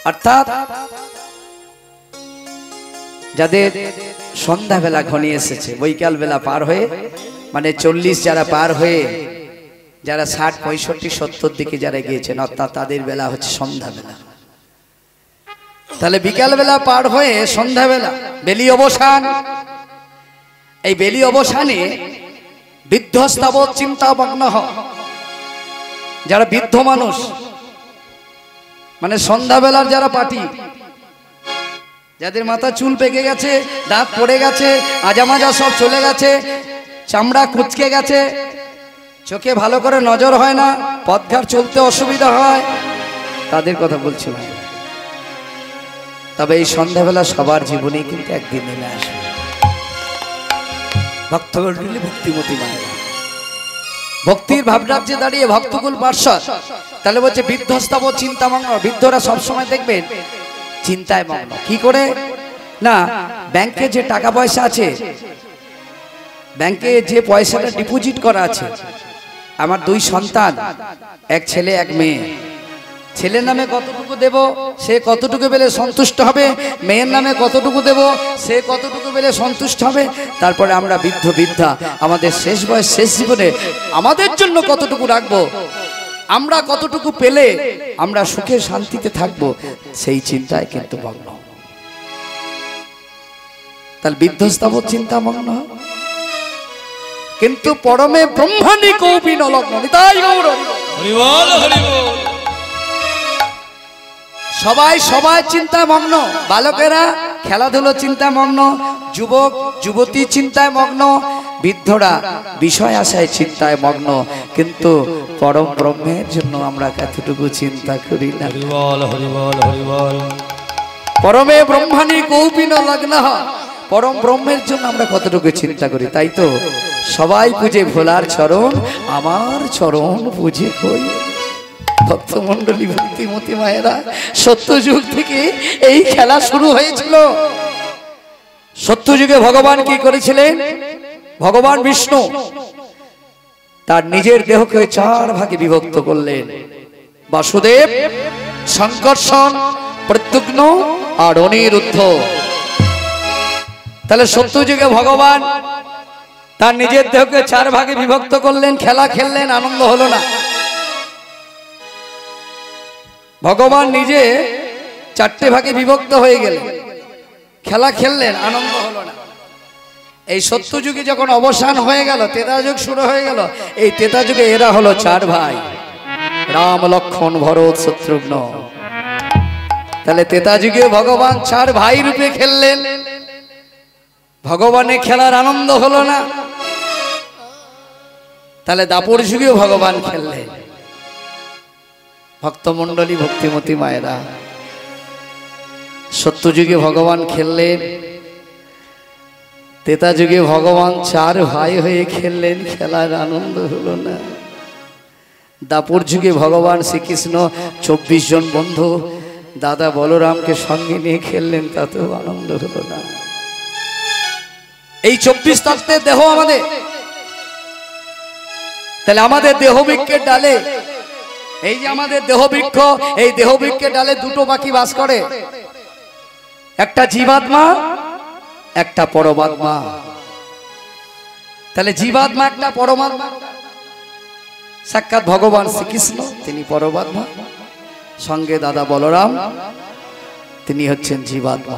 অর্থাৎ যাদের সন্ধ্যাবেলা ঘনিয়ে এসেছে, বৈকাল বেলা পার হয়ে, মানে 40 যারা পার হয়ে, যারা 60, 65, 70 দিকে যারা গিয়েছেন, অর্থাৎ তাদের বেলা হচ্ছে সন্ধ্যাবেলা। তাহলে বিকাল বেলা পার হয়ে সন্ধ্যাবেলা বেলি অবসান, এই বেলি অবসানে বৃদ্ধস্তাবৎ চিন্তা মগ্ন, যারা বৃদ্ধ মানুষ, মানে সন্ধ্যাবেলার যারা পার্টি, যাদের মাথা চুল পেকে গেছে, দাঁত পড়ে গেছে, আজামাজা সব চলে গেছে, চামড়া কুচকে গেছে, চোখে ভালো করে নজর হয় না, পথঘাট চলতে অসুবিধা হয়, তাদের কথা বলছি ভাই। তবে এই সন্ধ্যাবেলা সবার জীবনেই কিন্তু একদিন নেমে আসবে। ভক্তমণ্ডলী ভক্তিমতী মায়েরা, ভক্তির ভাবরাজ্যে দাঁড়িয়ে ভক্তকুল পার্শ্বদ, তাহলে বলছে বৃদ্ধস্তাবৎ চিন্তা মগ্ন। বৃদ্ধরা সবসময় দেখবেন চিন্তায় মগ্ন। কি করে না, ব্যাংকে যে টাকা পয়সা আছে, ব্যাংকে যে পয়সাটা ডিপোজিট করা আছে, আমার 2 সন্তান, এক ছেলে এক মেয়ে, ছেলের নামে কতটুকু দেব, সে কতটুকু পেলে সন্তুষ্ট হবে, মেয়ের নামে কতটুকু দেব, সে কতটুকু পেলে সন্তুষ্ট হবে। তারপরে আমরা বৃদ্ধ বৃদ্ধা আমাদের শেষ বয়স, শেষ জীবনে আমাদের জন্য কতটুকু রাখবো, আমরা কতটুকু পেলে আমরা সুখে শান্তিতে থাকবো, সেই চিন্তায় কিন্তু মগ্ন। তাহলে বৃদ্ধস্তাবৎ চিন্তা মগ্ন, কিন্তু পরমে ব্রহ্মাণী কৌপিন লগ্ন। নিতাই গৌর হরি বল, হরি বল। সবাই সবাই চিন্তা মগ্ন, বালকেরা খেলাধুলো চিন্তা মগ্ন, যুবক যুবতী চিন্তায় মগ্ন, বৃদ্ধরা বিষয় আশায় চিন্তায় মগ্ন। কিন্তু পরম ব্রহ্মের জন্য আমরা কতটুকু চিন্তা করি না। হরি বল হরি বল হরি বল। পরমে ব্রহ্মাণী কৌপিন লগ্নঃ, পরম ব্রহ্মের জন্য আমরা কতটুকু চিন্তা করি। তাই তো সবাই পুজে ভোলার চরণ, আমার চরণ পুজে হই। ভক্তমণ্ডলী ভক্তিমতী মায়েরা, সত্যযুগ থেকে এই খেলা শুরু হয়েছিল। সত্যযুগে ভগবান কি করেছিলেন? ভগবান বিষ্ণু তার নিজের দেহকে 4 ভাগে বিভক্ত করলেন। বাসুদেব, সংকর্ষণ, প্রদ্যুম্ন আর অনিরুদ্ধ। তাহলে সত্যযুগে ভগবান তার নিজের দেহকে 4 ভাগে বিভক্ত করলেন, খেলা খেললেন, আনন্দ হলো না। ভগবান নিজে 4টে ভাগে বিভক্ত হয়ে গেলেন, খেলা খেললেন, আনন্দ হলো না। এই সত্যযুগে যখন অবসান হয়ে গেল, ত্রেতা যুগ শুরু হয়ে গেল। এই ত্রেতা যুগে এরা হলো 4 ভাই, রাম, লক্ষ্মণ, ভরত, শত্রুঘ্ন। তাহলে ত্রেতা যুগে ভগবান 4 ভাই রূপে খেললেন, ভগবানের খেলার আনন্দ হলো না। তাহলে দাপর যুগেও ভগবান খেললেন। ভক্তমণ্ডলী ভক্তিমতী মায়েরা, সত্যযুগে ভগবান খেললেন, ত্রেতা যুগে ভগবান 4 ভাই হয়ে খেললেন, খেলার আনন্দ হলো না। দাপর যুগে ভগবান শ্রীকৃষ্ণ 24 জন বন্ধু দাদা বলরামকে সঙ্গে নিয়ে খেললেন, তাতেও আনন্দ হলো না। এই 24 তত্ত্বের দেহ আমাদের। তাহলে আমাদের দেহবৃক্ষের ডালে, এই যে আমাদের দেহবৃক্ষ, এই দেহবৃক্ষের ডালে 2টো পাখি বাস করে, একটা জীবাত্মা, একটা পরমাত্মা। তাহলে জীবাত্মা একটা, পরমাত্মা। সাক্ষাৎ ভগবান শ্রীকৃষ্ণ তিনি পরমাত্মা, সঙ্গে দাদা বলরাম তিনি হচ্ছেন জীবাত্মা।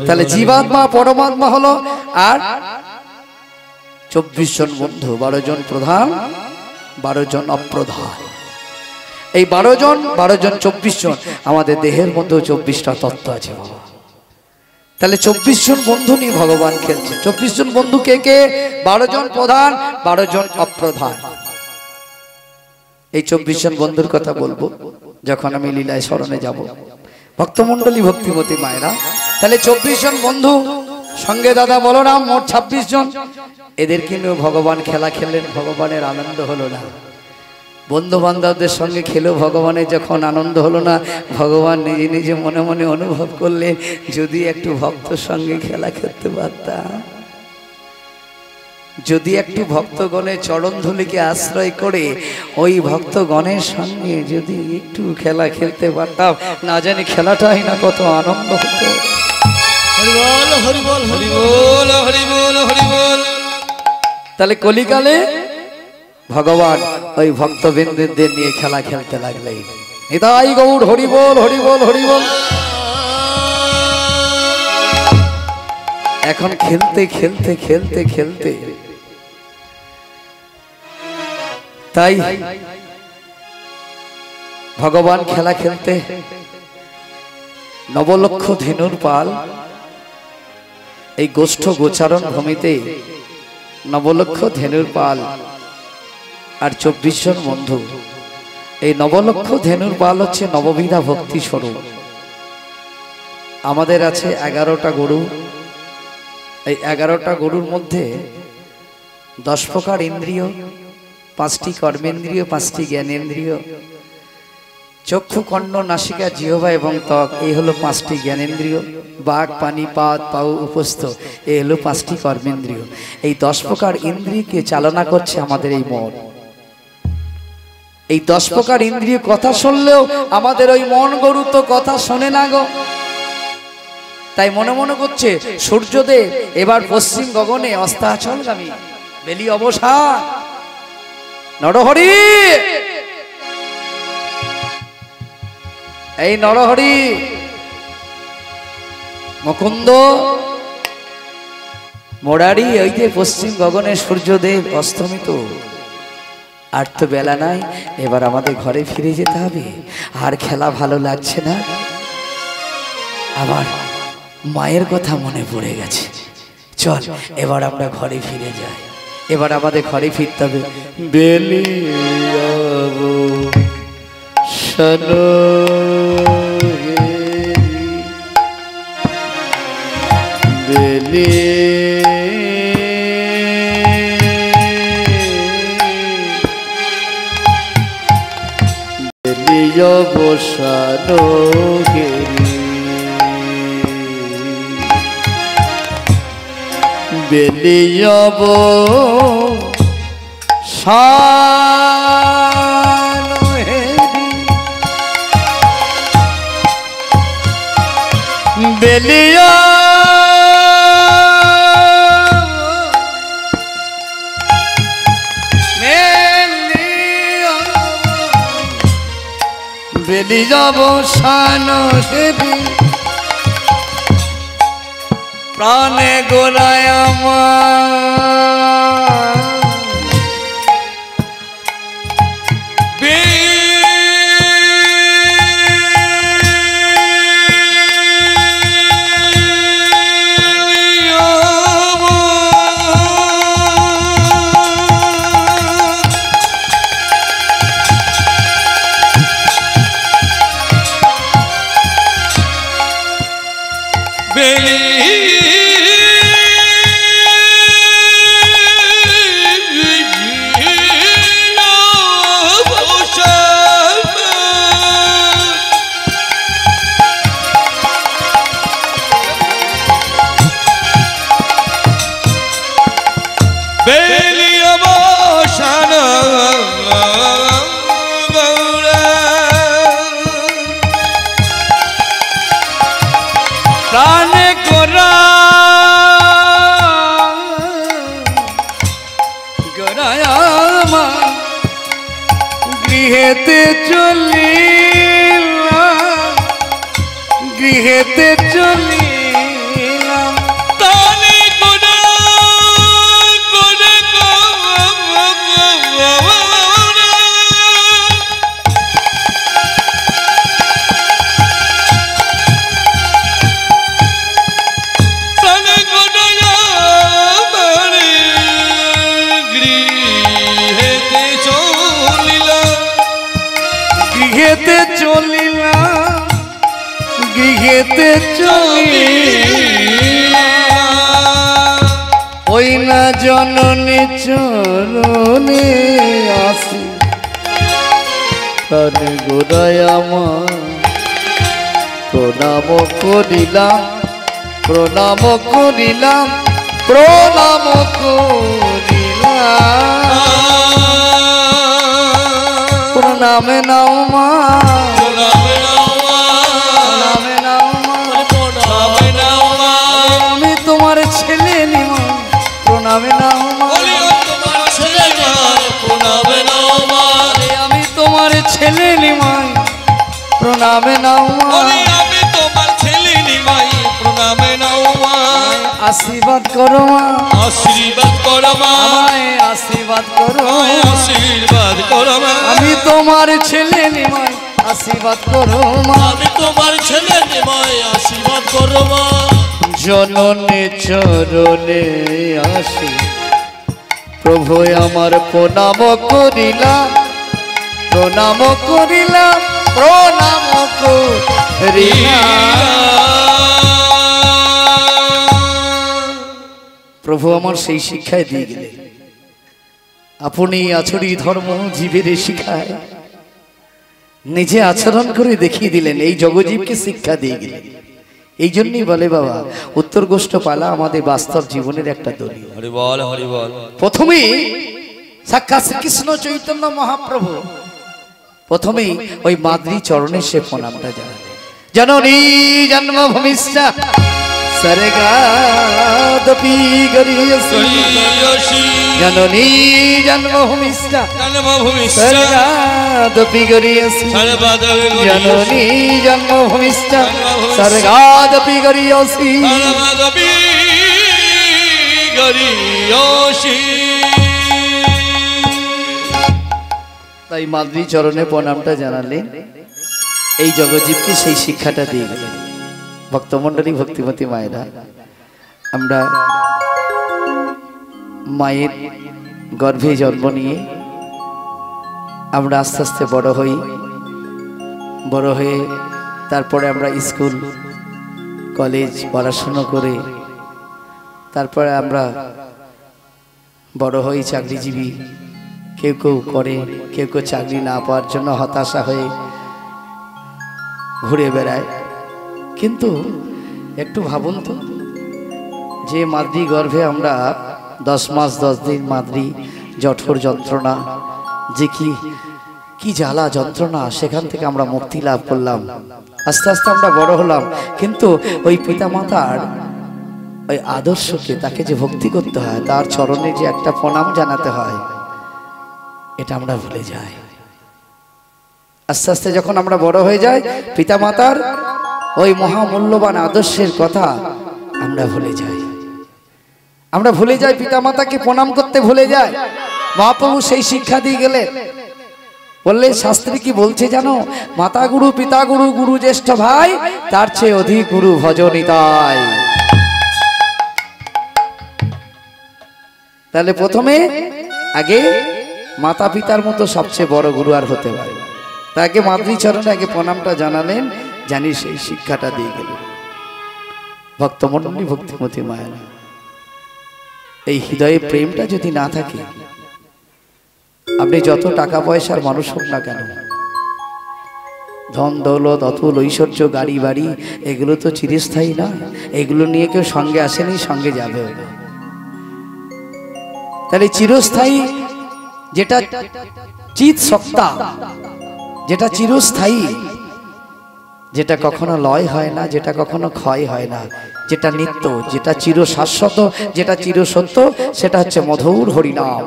তাহলে জীবাত্মা পরমাত্মা হলো, আর 24 জন বন্ধু, 12 জন প্রধান, 12 জন অপ্রধান। এই 12 জন 24 জন, আমাদের দেহের মধ্যে 24টা তত্ত্ব আছে বাবা। তাহলে 24 জন বন্ধু নিয়ে ভগবান খেলছে। 24 জন বন্ধু কে কে? 12 জন প্রধান, 12 জন অপ্রধান। এই 24 জন বন্ধুর কথা বলবো যখন আমি লীলায় স্মরণে যাব। ভক্তমণ্ডলী ভক্তিমতী মায়েরা, তাহলে 24 জন বন্ধু, সঙ্গে দাদা বলরাম, মোট 26 জন। এদেরকে নিয়ে ভগবান খেলা খেললেন, ভগবানের আনন্দ হলো না। বন্ধু বান্ধবদের সঙ্গে খেলেও ভগবানের যখন আনন্দ হলো না, ভগবান নিজে নিজে মনে মনে অনুভব করলেন, যদি একটু ভক্তর সঙ্গে খেলা খেলতে পারতাম, যদি একটু ভক্তগণের চরণধূলিকে আশ্রয় করে ওই ভক্তগণের সঙ্গে যদি একটু খেলা খেলতে পারতাম, না জানি খেলাটাই না কত আনন্দ হতো। হরি বল হরি বল হরি বল হরি বল হরি বল। তাহলে কলিকালে ভগবান ওই ভক্তবৃন্দদের নিয়ে খেলা খেলতে লাগলেন। নিতাই গৌর হরি বল হরি বল হরি বল। এখন খেলতে খেলতে খেলতে খেলতে তাই ভগবান খেলা খেলতে নবলক্ষ ধেনুর পাল এই গোষ্ঠ গোচারণ ভূমিতে নবলক্ষ ধেনুর পাল আর 24 জন বন্ধু। এই নবলক্ষ ধেনুর পাল হচ্ছে নববিধা ভক্তি স্বরূপ। আমাদের আছে 11টা গরু। এই 11টা গরুর মধ্যে 10 প্রকার ইন্দ্রিয়, 5টি কর্মেন্দ্রিয়, 5টি জ্ঞানেন্দ্রিয়, চক্ষু, কর্ণ, নাসিকা, জিহ্বা এবং ত্বক, এই হলো 5টি জ্ঞানেন্দ্রিয়। বাক, পানি, পাত, পাউ, উপস্থ, এই হলো 5টি কর্মেন্দ্রিয়। এই 10 প্রকার ইন্দ্রিয়কে চালনা করছে আমাদের এই মন। এই 10 প্রকার ইন্দ্রিয় কথা শুনলেও আমাদের ওই মন গরু তো কথা শোনে না গো। তাই মনে মনে করছে সূর্যদেব এবার পশ্চিম গগনে অস্তাচলগামী, বেলি অবসান। নরহরি, এই নরহরি, মুকুন্দ, মোরারি, ওই যে পশ্চিম গগনে সূর্যদেব অস্তমিত। আর তো বেলা নাই, এবার আমাদের ঘরে ফিরে যেতে হবে। আর খেলা ভালো লাগছে না, আবার মায়ের কথা মনে পড়ে গেছে। চল এবার আমরা ঘরে ফিরে যাই। এবার আমাদের ঘরে ফিরতে হবে। বেলিয়াবো শনো বেলি বেলিয়াবো শনো বেলিয়াবো বেলিয়া বেলিয়াবো শানো হেবি প্রাণে গোলায় আমার প্রাণে গোরা গোরায়ামা গৃহেতে চলিলাম গৃহেতে চলিলাম প্রাণে গোরা গোরা গৃহেতে চলিলাম গৃহেতে চলিলাম ওই না জননী চরণে আসি প্রাণে গোরায় আমার প্রণাম করিলাম প্রণাম করিলাম প্রণাম করিলাম প্রণামে নাও মা প্রণামে নাও মা আমি তোমার ছেলে নিমা প্রণামে নাও মা আমি তোমার ছেলে নিমাই প্রণামে নাও মা আশীর্বাদ করো মা আশীর্বাদ করো মা আশীর্বাদ করো আশীর্বাদ করো মা আমি তোমার ছেলে নিমাই আশীর্বাদ করো মা আমি তোমার ছেলে নিমাই আশীর্বাদ করো মা জননী চরণে আসি প্রভু আমার প্রণাম করিলাম প্রণাম করিলাম প্রণাম করিলাম প্রভু আমার সেই শিক্ষায় দিয়ে গেলেন আপনি আচরি ধর্ম জীবের শিখায় নিজে আচরণ করে দেখিয়ে দিলেন এই জগজীবকে শিক্ষা দিয়ে গেলেন এই জন্যই বলে বাবা উত্তর গোষ্ঠ পালা আমাদের বাস্তব জীবনের একটা দলীয় হরি বল হরি বল প্রথমেই সাক্ষাৎ শ্রীকৃষ্ণ চৈতন্য মহাপ্রভু প্রথমেই ওই মাদ্রি চরণে সে প্রণামটা জানালেন জননী জন্মভূমিশ্চ স্বর্গাদপি গরীয়সি জননী জন্মভূমিশ্চ স্বর্গাদপি গরীয়সি জননী জন্মভূমিশ্চ স্বর্গাদপি গরীয়সি তাই মাদ্রি চরণে প্রণামটা জানালেন এই জগজীবকে সেই শিক্ষাটা দিয়ে গেলেন ভক্তমণ্ডলী ভক্তিমতী মায়েরা আমরা মায়ের গর্ভে জন্ম নিয়ে আমরা আস্তে আস্তে বড় হই, বড় হয়ে তারপরে আমরা স্কুল কলেজ পড়াশুনো করে তারপরে আমরা বড় হই, চাকরিজীবী। কেউ কেউ করে, কেউ কেউ চাকরি না পাওয়ার জন্য হতাশা হয়ে ঘুরে বেড়ায়। কিন্তু একটু ভাবুন তো, যে মাতৃ গর্ভে আমরা 10 মাস 10 দিন মাতৃ জঠর যন্ত্রণা, যে কি জ্বালা যন্ত্রণা, সেখান থেকে আমরা মুক্তি লাভ করলাম। আস্তে আস্তে আমরা বড় হলাম, কিন্তু ওই পিতামাতার ওই আদর্শকে, তাকে যে ভক্তি করতে হয়, তার চরণে যে একটা প্রণাম জানাতে হয়, এটা আমরা ভুলে যাই। আস্তে আস্তে যখন আমরা বড় হয়ে যাই, পিতামাতার ওই মহামূল্যবান আদর্শের কথা আমরা ভুলে যাই। আমরা ভুলে যাই, পিতামাতাকে প্রণাম করতে ভুলে যাই। মহাপ্রভু সেই শিক্ষা দিয়ে গেলেন, বললে শাস্ত্রী কি বলছে জানো? মাতা গুরু, পিতা গুরু, গুরু জ্যেষ্ঠ ভাই, তার চেয়ে অধিক গুরু ভজনিতাই। তাহলে প্রথমে আগে মাতা পিতার মতো সবচেয়ে বড় গুরু আর হতে পারে। তাকে মাতৃচরণে আগে প্রণামটা জানালেন, জানি সেই শিক্ষাটা দিয়ে গেলেন। ভক্তমণ্ডলী, ভক্তিমতী মায়া, এই হৃদয়ে প্রেমটা যদি না থাকে, আপনি যত টাকা পয়সার মানুষ হোক না কেন, ধন দৌলত, অতুল ঐশ্বর্য, গাড়ি বাড়ি, এগুলো তো চিরস্থায়ী না। এগুলো নিয়ে কেউ সঙ্গে আসেনি, সঙ্গে যাবেও না। তাহলে চিরস্থায়ী যেটা চিৎ সত্তা, যেটা চিরস্থায়ী, যেটা কখনো লয় হয় না, যেটা কখনো ক্ষয় হয় না, যেটা নিত্য, যেটা চির শাশ্বত, যেটা চির সত্য, সেটা হচ্ছে মধুর হরিনাম।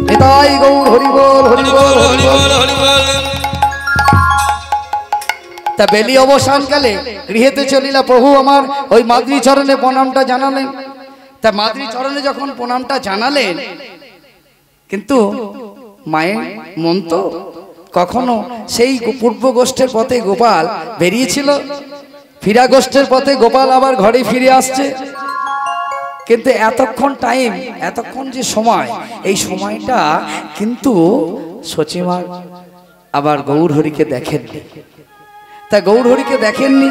নিতাই গৌর হরি বল, হরি বল, হরি বল, হরি বল। তা বেলি অবসানকালে গৃহেতে চলিলা প্রভু আমার, ওই মাতৃ চরণে প্রণামটা জানালেন। তা মাতৃ চরণে যখন প্রণামটা জানালেন, কিন্তু মায়ের মন তো কখনো সেই পূর্ব গোষ্ঠের পথে গোপাল বেরিয়েছিল, ফিরা গোষ্ঠের পথে গোপাল আবার ঘরে ফিরে আসছে। কিন্তু এতক্ষণ যে সময়, এই সময়টা কিন্তু সচিমা আবার গৌরহরিকে দেখেননি। তা গৌরহরিকে দেখেননি,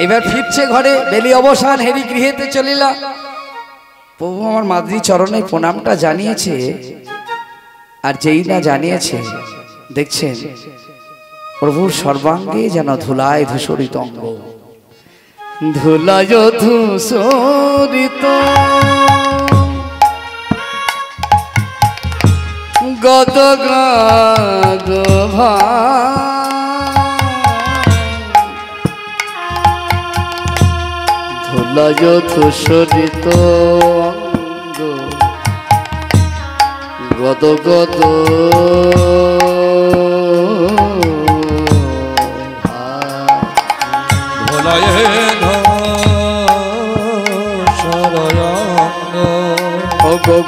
এবার ফিরছে ঘরে, বেলি অবসান, হেরি গৃহেতে চলিলা। প্রভু আমার মাতৃ চরণে প্রণামটা জানিয়েছে, আর যেই না জানিয়েছে, দেখছেন প্রভুর সর্বাঙ্গে যেন ধুলায় ধূসরিত অঙ্গ, ধুলায় ধূসরিত গদ গদ ধুলায় ধূসরিত অঙ্গ গদ গদ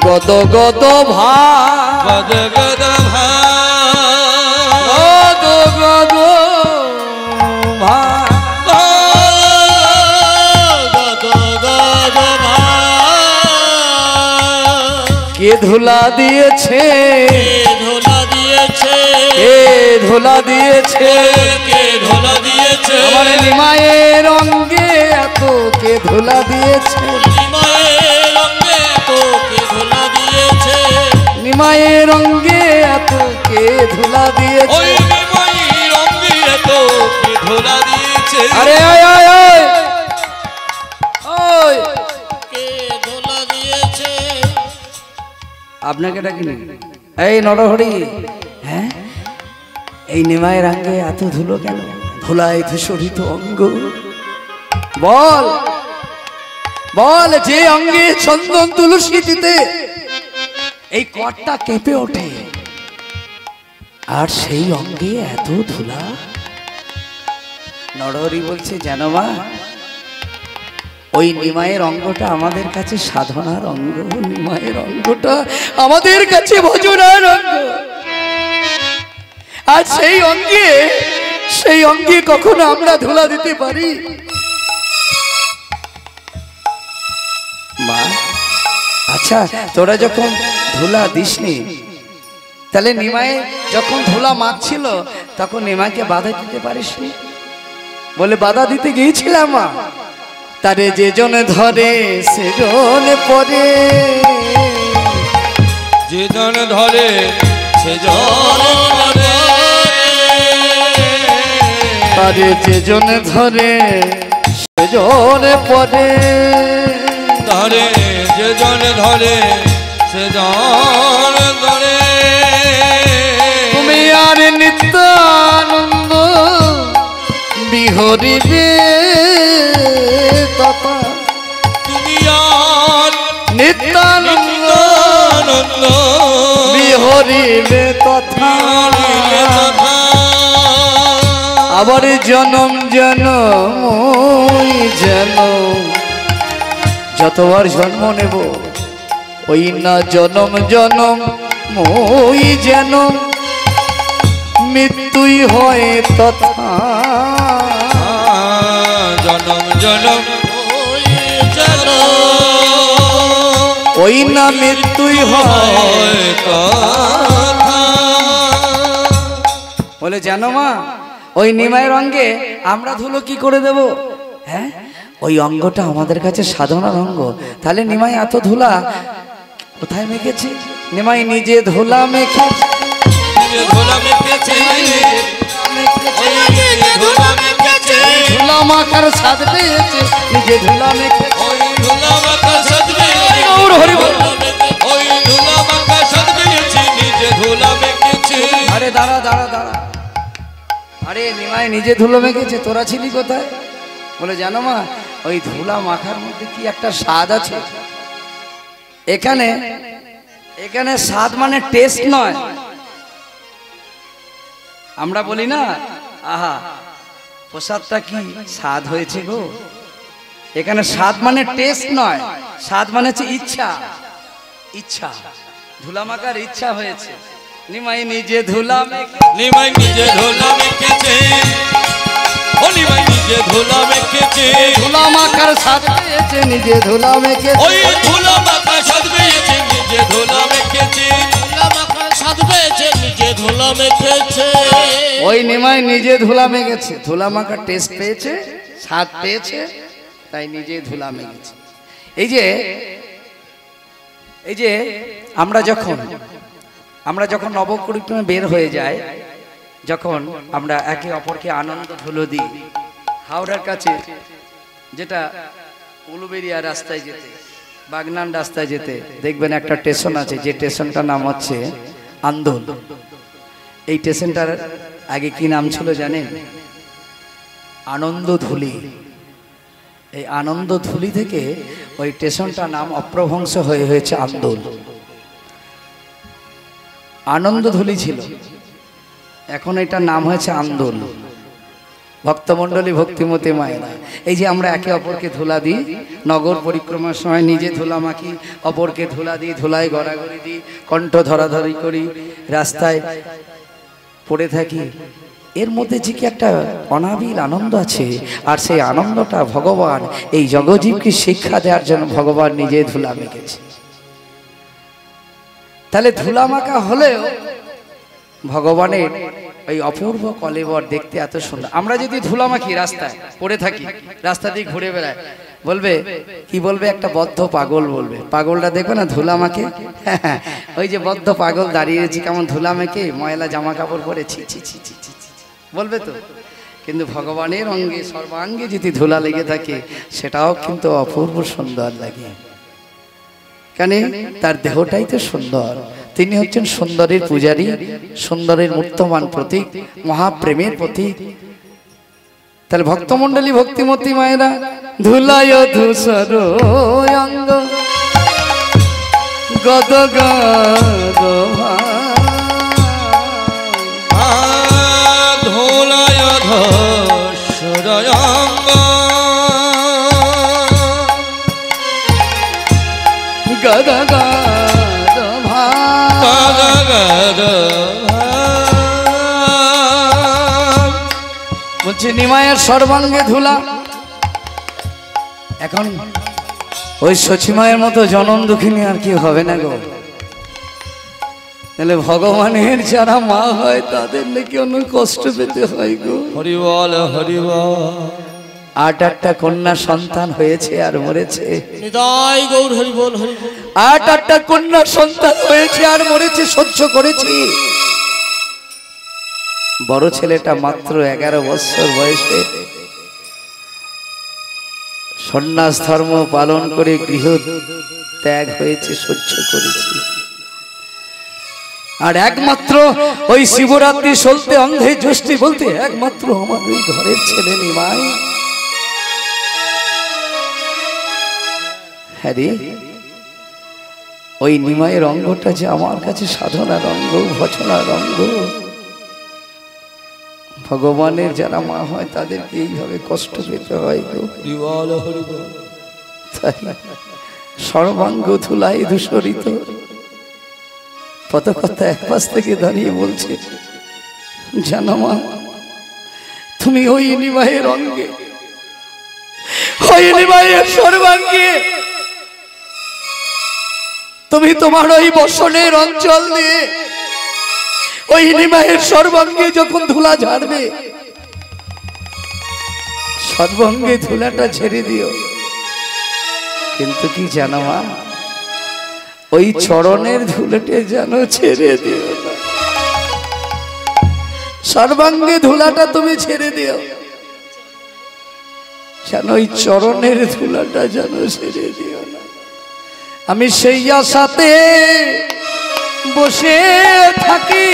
গদ গদ ভা গদ গদ ভা গদ গদ ভা গদ গদ ভা। কে ধুলা দিয়েছে, ধুলা দিয়েছে, কে ধুলা দিয়েছে, কে ধুলা দিয়েছে আমার নিমায়ের অঙ্গে এত, কে ধুলা দিয়েছে, নিমায়ের অঙ্গে এত, কে ধুলা দিয়েছে, নিমায়ের অঙ্গে এত, কে ধুলা দিয়েছে, ওই নিমায়ের অঙ্গে এত, কে ধুলা দিয়েছে। আরে আয় আয় আয়, ওই কে ধুলা দিয়েছে। আপনাকে ডাকিনি, এই নরহরি, হ্যাঁ এই নিমায়ের অঙ্গে এত ধুলো কেন, ধুলায় ধূসরিত অঙ্গ, বল বল। যে অঙ্গে চন্দন তুলসী দিতে এই কটটা কেঁপে ওঠে, আর সেই অঙ্গে এত ধুলা। নরহরি বলছে, জানো মা, ওই নিমায়ের অঙ্গটা আমাদের কাছে সাধনার অঙ্গ, নিমায়ের অঙ্গটা আমাদের কাছে ভজনার অঙ্গ। আর সেই অঙ্গে কখনো আমরা ধুলা দিতে পারি? মা আচ্ছা তোরা যখন ধুলা দিসনি, তাহলে নিমাই যখন ধুলা মাখছিল তখন নিমাইকে বাধা দিতে পারিসনি? বলে বাধা দিতে গিয়েছিলাম মা, তারে যে জনে ধরে সে জনে পড়ে, যে জন ধরে সে জন তারে যে জনে ধরে সে জনে পড়ে, ধরে যে জন ধরে সে জন ধরে। তুমি আর নিত্যানন্দ বিহরিবে তথা, তুমি আর নিত্যানন্দ আনন্দ বিহরিবে তথা, আবার জনম জনম যেন যতবার জন্ম নেব ওই না জনম জনম মই যেন মৃত্যুই হয় তথা, জনম জনম ওই না মৃত্যুই হয় কথা। বলে জানো মা, ওই নিমাইয়ের অঙ্গে আমরা ধুলো কি করে দেব? হ্যাঁ, ওই অঙ্গটা আমাদের কাছে সাধনার অঙ্গ। তাহলে নিমাই এত ধুলা কোথায় মেখেছে? নিমাই নিজে ধুলা মেখেছে, ধুলা মেখেছে, ধুলা মেখেছে, ধুলা মাখার স্বাদ পেয়েছে, নিজে ধুলা মেখেছে। ওই ধুলা মাখা সাজবে, গৌর হরি বল। ওই ধুলা মাখা সাজবে, নিজে ধুলা মেখেছে। আরে দাঁড়া দাঁড়া দাঁড়া, আরে নিমাই নিজে ধুলো মেখেছে, তোরা ছিলি কোথায়? বলে জানো মা, ওই ধুলা মাখার মধ্যে কি একটা স্বাদ আছে। এখানে এখানে স্বাদ মানে টেস্ট নয়। আমরা বলি না আহা প্রসাদটা কি স্বাদ হয়েছে গো, এখানে স্বাদ মানে টেস্ট নয়, স্বাদ মানে হচ্ছে ইচ্ছা। ইচ্ছা, ধুলা মাখার ইচ্ছা হয়েছে। নিমাই নিজে ধুলা মেখে, নিমাই নিজে ধুলা মেখেছে, ও নিমাই নিজে ধুলা মেখেছে, ধুলা মাখার স্বাদ পেয়েছে, নিজে ধুলা মেখেছে। ওই ধুলা মাখা সাজবে, নিজে ধুলা মেখেছে, ধুলা মাখা সাজবে, নিজে ধুলা মেখেছে। ওই নিমাই নিজে ধুলা মেখেছে, ধুলা মাখার টেস্ট পেয়েছে, স্বাদ পেয়েছে, তাই নিজে ধুলা মেখেছে। এই যে আমরা যখন নবপরিক্রমে বের হয়ে যাই, যখন আমরা একে অপরকে আনন্দ ধুলো দিই, হাওড়ার কাছে যেটা উলুবেড়িয়া রাস্তায় যেতে, বাগনান রাস্তায় যেতে দেখবেন একটা স্টেশন আছে, যে স্টেশনটার নাম হচ্ছে আন্দোল। এই স্টেশনটার আগে কি নাম ছিল জানেন? আনন্দধুলি। এই আনন্দধুলি থেকে ওই স্টেশনটার নাম অপ্রভংশ হয়েছে আন্দোল। আনন্দধুলি ছিল, এখন এটার নাম হয়েছে আন্দোল। ভক্তমণ্ডলী ভক্তিমতী মায়েরা, এই যে আমরা একে অপরকে ধুলা দিই, নগর পরিক্রমার সময় নিজে ধুলা মাখি, অপরকে ধুলা দিই, ধুলায় গড়াগড়ি দিই, কণ্ঠ ধরাধরি করি, রাস্তায় পড়ে থাকি, এর মধ্যে যে কি একটা অনাবিল আনন্দ আছে। আর সেই আনন্দটা ভগবান এই জগজীবকে শিক্ষা দেওয়ার জন্য ভগবান নিজে ধুলা মেখেছে। তাহলে ধুলা মাখা হলেও ভগবানের এই অপূর্ব কলেবর দেখতে এত সুন্দর। আমরা যদি ধুলা মাখি, রাস্তায় পড়ে থাকি, রাস্তা দিয়ে ঘুরে বেড়ায়, বলবে কি বলবে? একটা বদ্ধ পাগল বলবে। পাগলটা দেখবে না ধুলা মাখে, ওই যে বদ্ধ পাগল দাঁড়িয়েছি কেমন ধুলা মেখে, ময়লা জামা কাপড় পরে, ছি ছি ছি ছি ছি বলবে তো। কিন্তু ভগবানের অঙ্গে সর্বাঙ্গে যদি ধুলা লেগে থাকে, সেটাও কিন্তু অপূর্ব সুন্দর লাগে। কেন? তার দেহটাই তো সুন্দর। তিনি হচ্ছেন সুন্দরের পূজারী, সুন্দরের মূর্তমান প্রতীক, মহাপ্রেমের প্রতীক। তাহলে ভক্তমণ্ডলী ভক্তিমতী মায়েরা, ধুলায় ধূসর অঙ্গ গদ গদ ধুলায় ধূসর অঙ্গ গদ গদ বলছে নিমায়ের সর্বাঙ্গে ধুলা। এখন ওই সচিমায়ের মতো জনম দুঃখিনী আর কি হবে না গো। তাহলে ভগবানের যারা মা হয় তাদের নাকি অনেক কষ্ট পেতে হয় গো। হরি বল হরি বল। 8টা কন্যা সন্তান হয়েছে আর মরেছে। নিতাই গৌর হরি বল হরি বল। 8টা কন্যা সন্তান হয়েছে আর মরেছে, সহ্য করেছি। বড় ছেলেটা মাত্র 11 বছর বয়সে সন্ন্যাস ধর্ম পালন করে গৃহ ত্যাগ হয়েছে, সহ্য করেছি। আর একমাত্র ওই শিবরাত্রি চলতে অন্ধে জ্যৈষ্ঠী বলতে একমাত্র আমার ওই ঘরের ছেলে নিমাই। হ্যাঁ রে, ওই নিমাইয়ের অঙ্গটা যে আমার কাছে সাধনার অঙ্গ, ভজনার অঙ্গ। ভগবানের যারা মা হয় তাদেরকে এইভাবে কষ্ট পেতে হয় গো। তাই সর্বাঙ্গ ধুলাই ধূসরিত। পদকর্তা এক পাশ থেকে দাঁড়িয়ে বলছে, জানো মা, তুমি ওই নিমাইয়ের অঙ্গে, ওই নিমাইয়ের সর্বাঙ্গে তুমি তোমার ওই বসনের অঞ্চল দিয়ে ওই নিমাইয়ের সর্বাঙ্গে যখন ধুলা ঝাড়বে, সর্বাঙ্গে ধুলাটা ছেড়ে দিও। কিন্তু কি জানো মা, ওই চরণের ধুলাটা যেন ছেড়ে দিও না। সর্বাঙ্গে ধুলাটা তুমি ছেড়ে দিও, যেন ওই চরণের ধুলাটা যেন ছেড়ে দিও না। আমি সেই আশাতে বসে থাকি,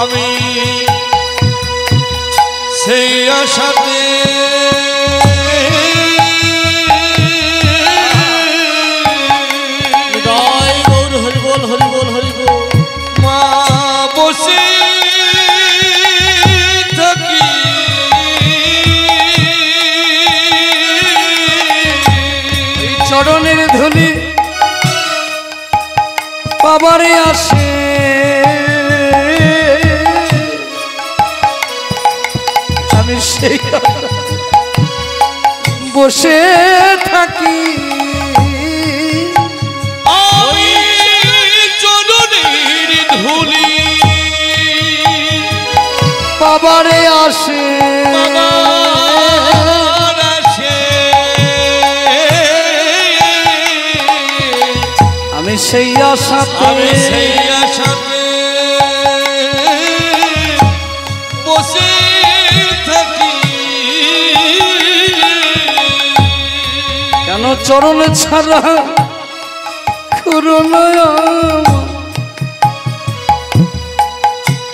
আমি সেই আশাতে চরণের ধুলি পাবারে আসে, আমি সেই বসে থাকি। আমি চরণের ধুলি পাবারে আসে, আমি সেই আশাতে বসে থাকি। কেন চরণ ছাড়া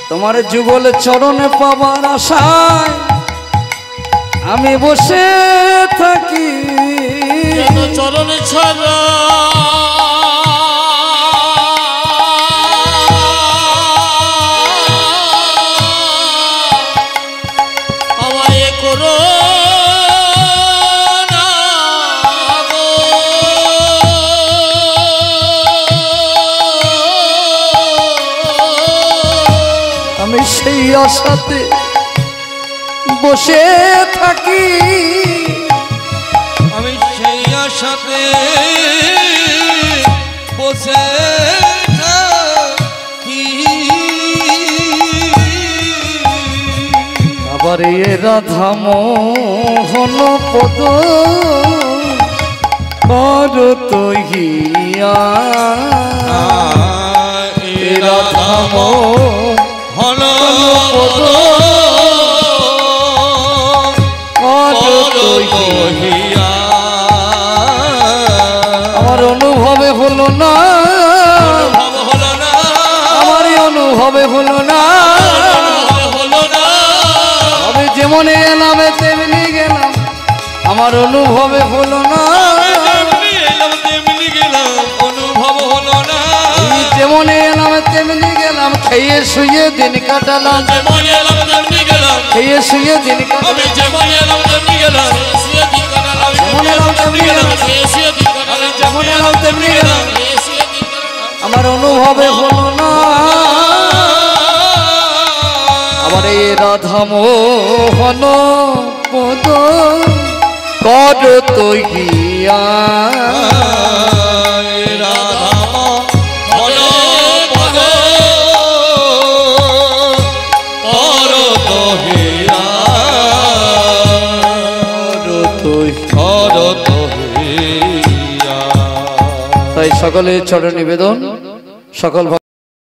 তোমার যুগল চরণে পাবার আশায় আমি বসে থাকি। চরণ ছাড়া আমায় করো না গো। আমি সেই আশাতে বসে থাকি, আমি সেই আশাতে বসে থাকি। আবার এ রাধা মোহন পদ কর তহিয়া, রাধা মোহন পদ আমার অনুভবে হলো না, আমার অনুভবে হলো না। আমি যেমন এলাম তেমনি গেলাম, আমার অনুভবে হলো না। যেমন এলাম তেমনি গেলাম, খেয়ে শুয়ে দিন কাটালাম, খেয়ে শুয়ে দিন কাটালাম। যেমন এলাম তেমনি গেলাম, যেমন এলাম তেমনি গেলাম, আমার অনুভবে হলো না আমার এই রাধা মোহন পদ কর তৈয়া রাধা মোহন পদ কর তৈয়া কর তৈয়া। তাই সকলের চরণ নিবেদন, সকল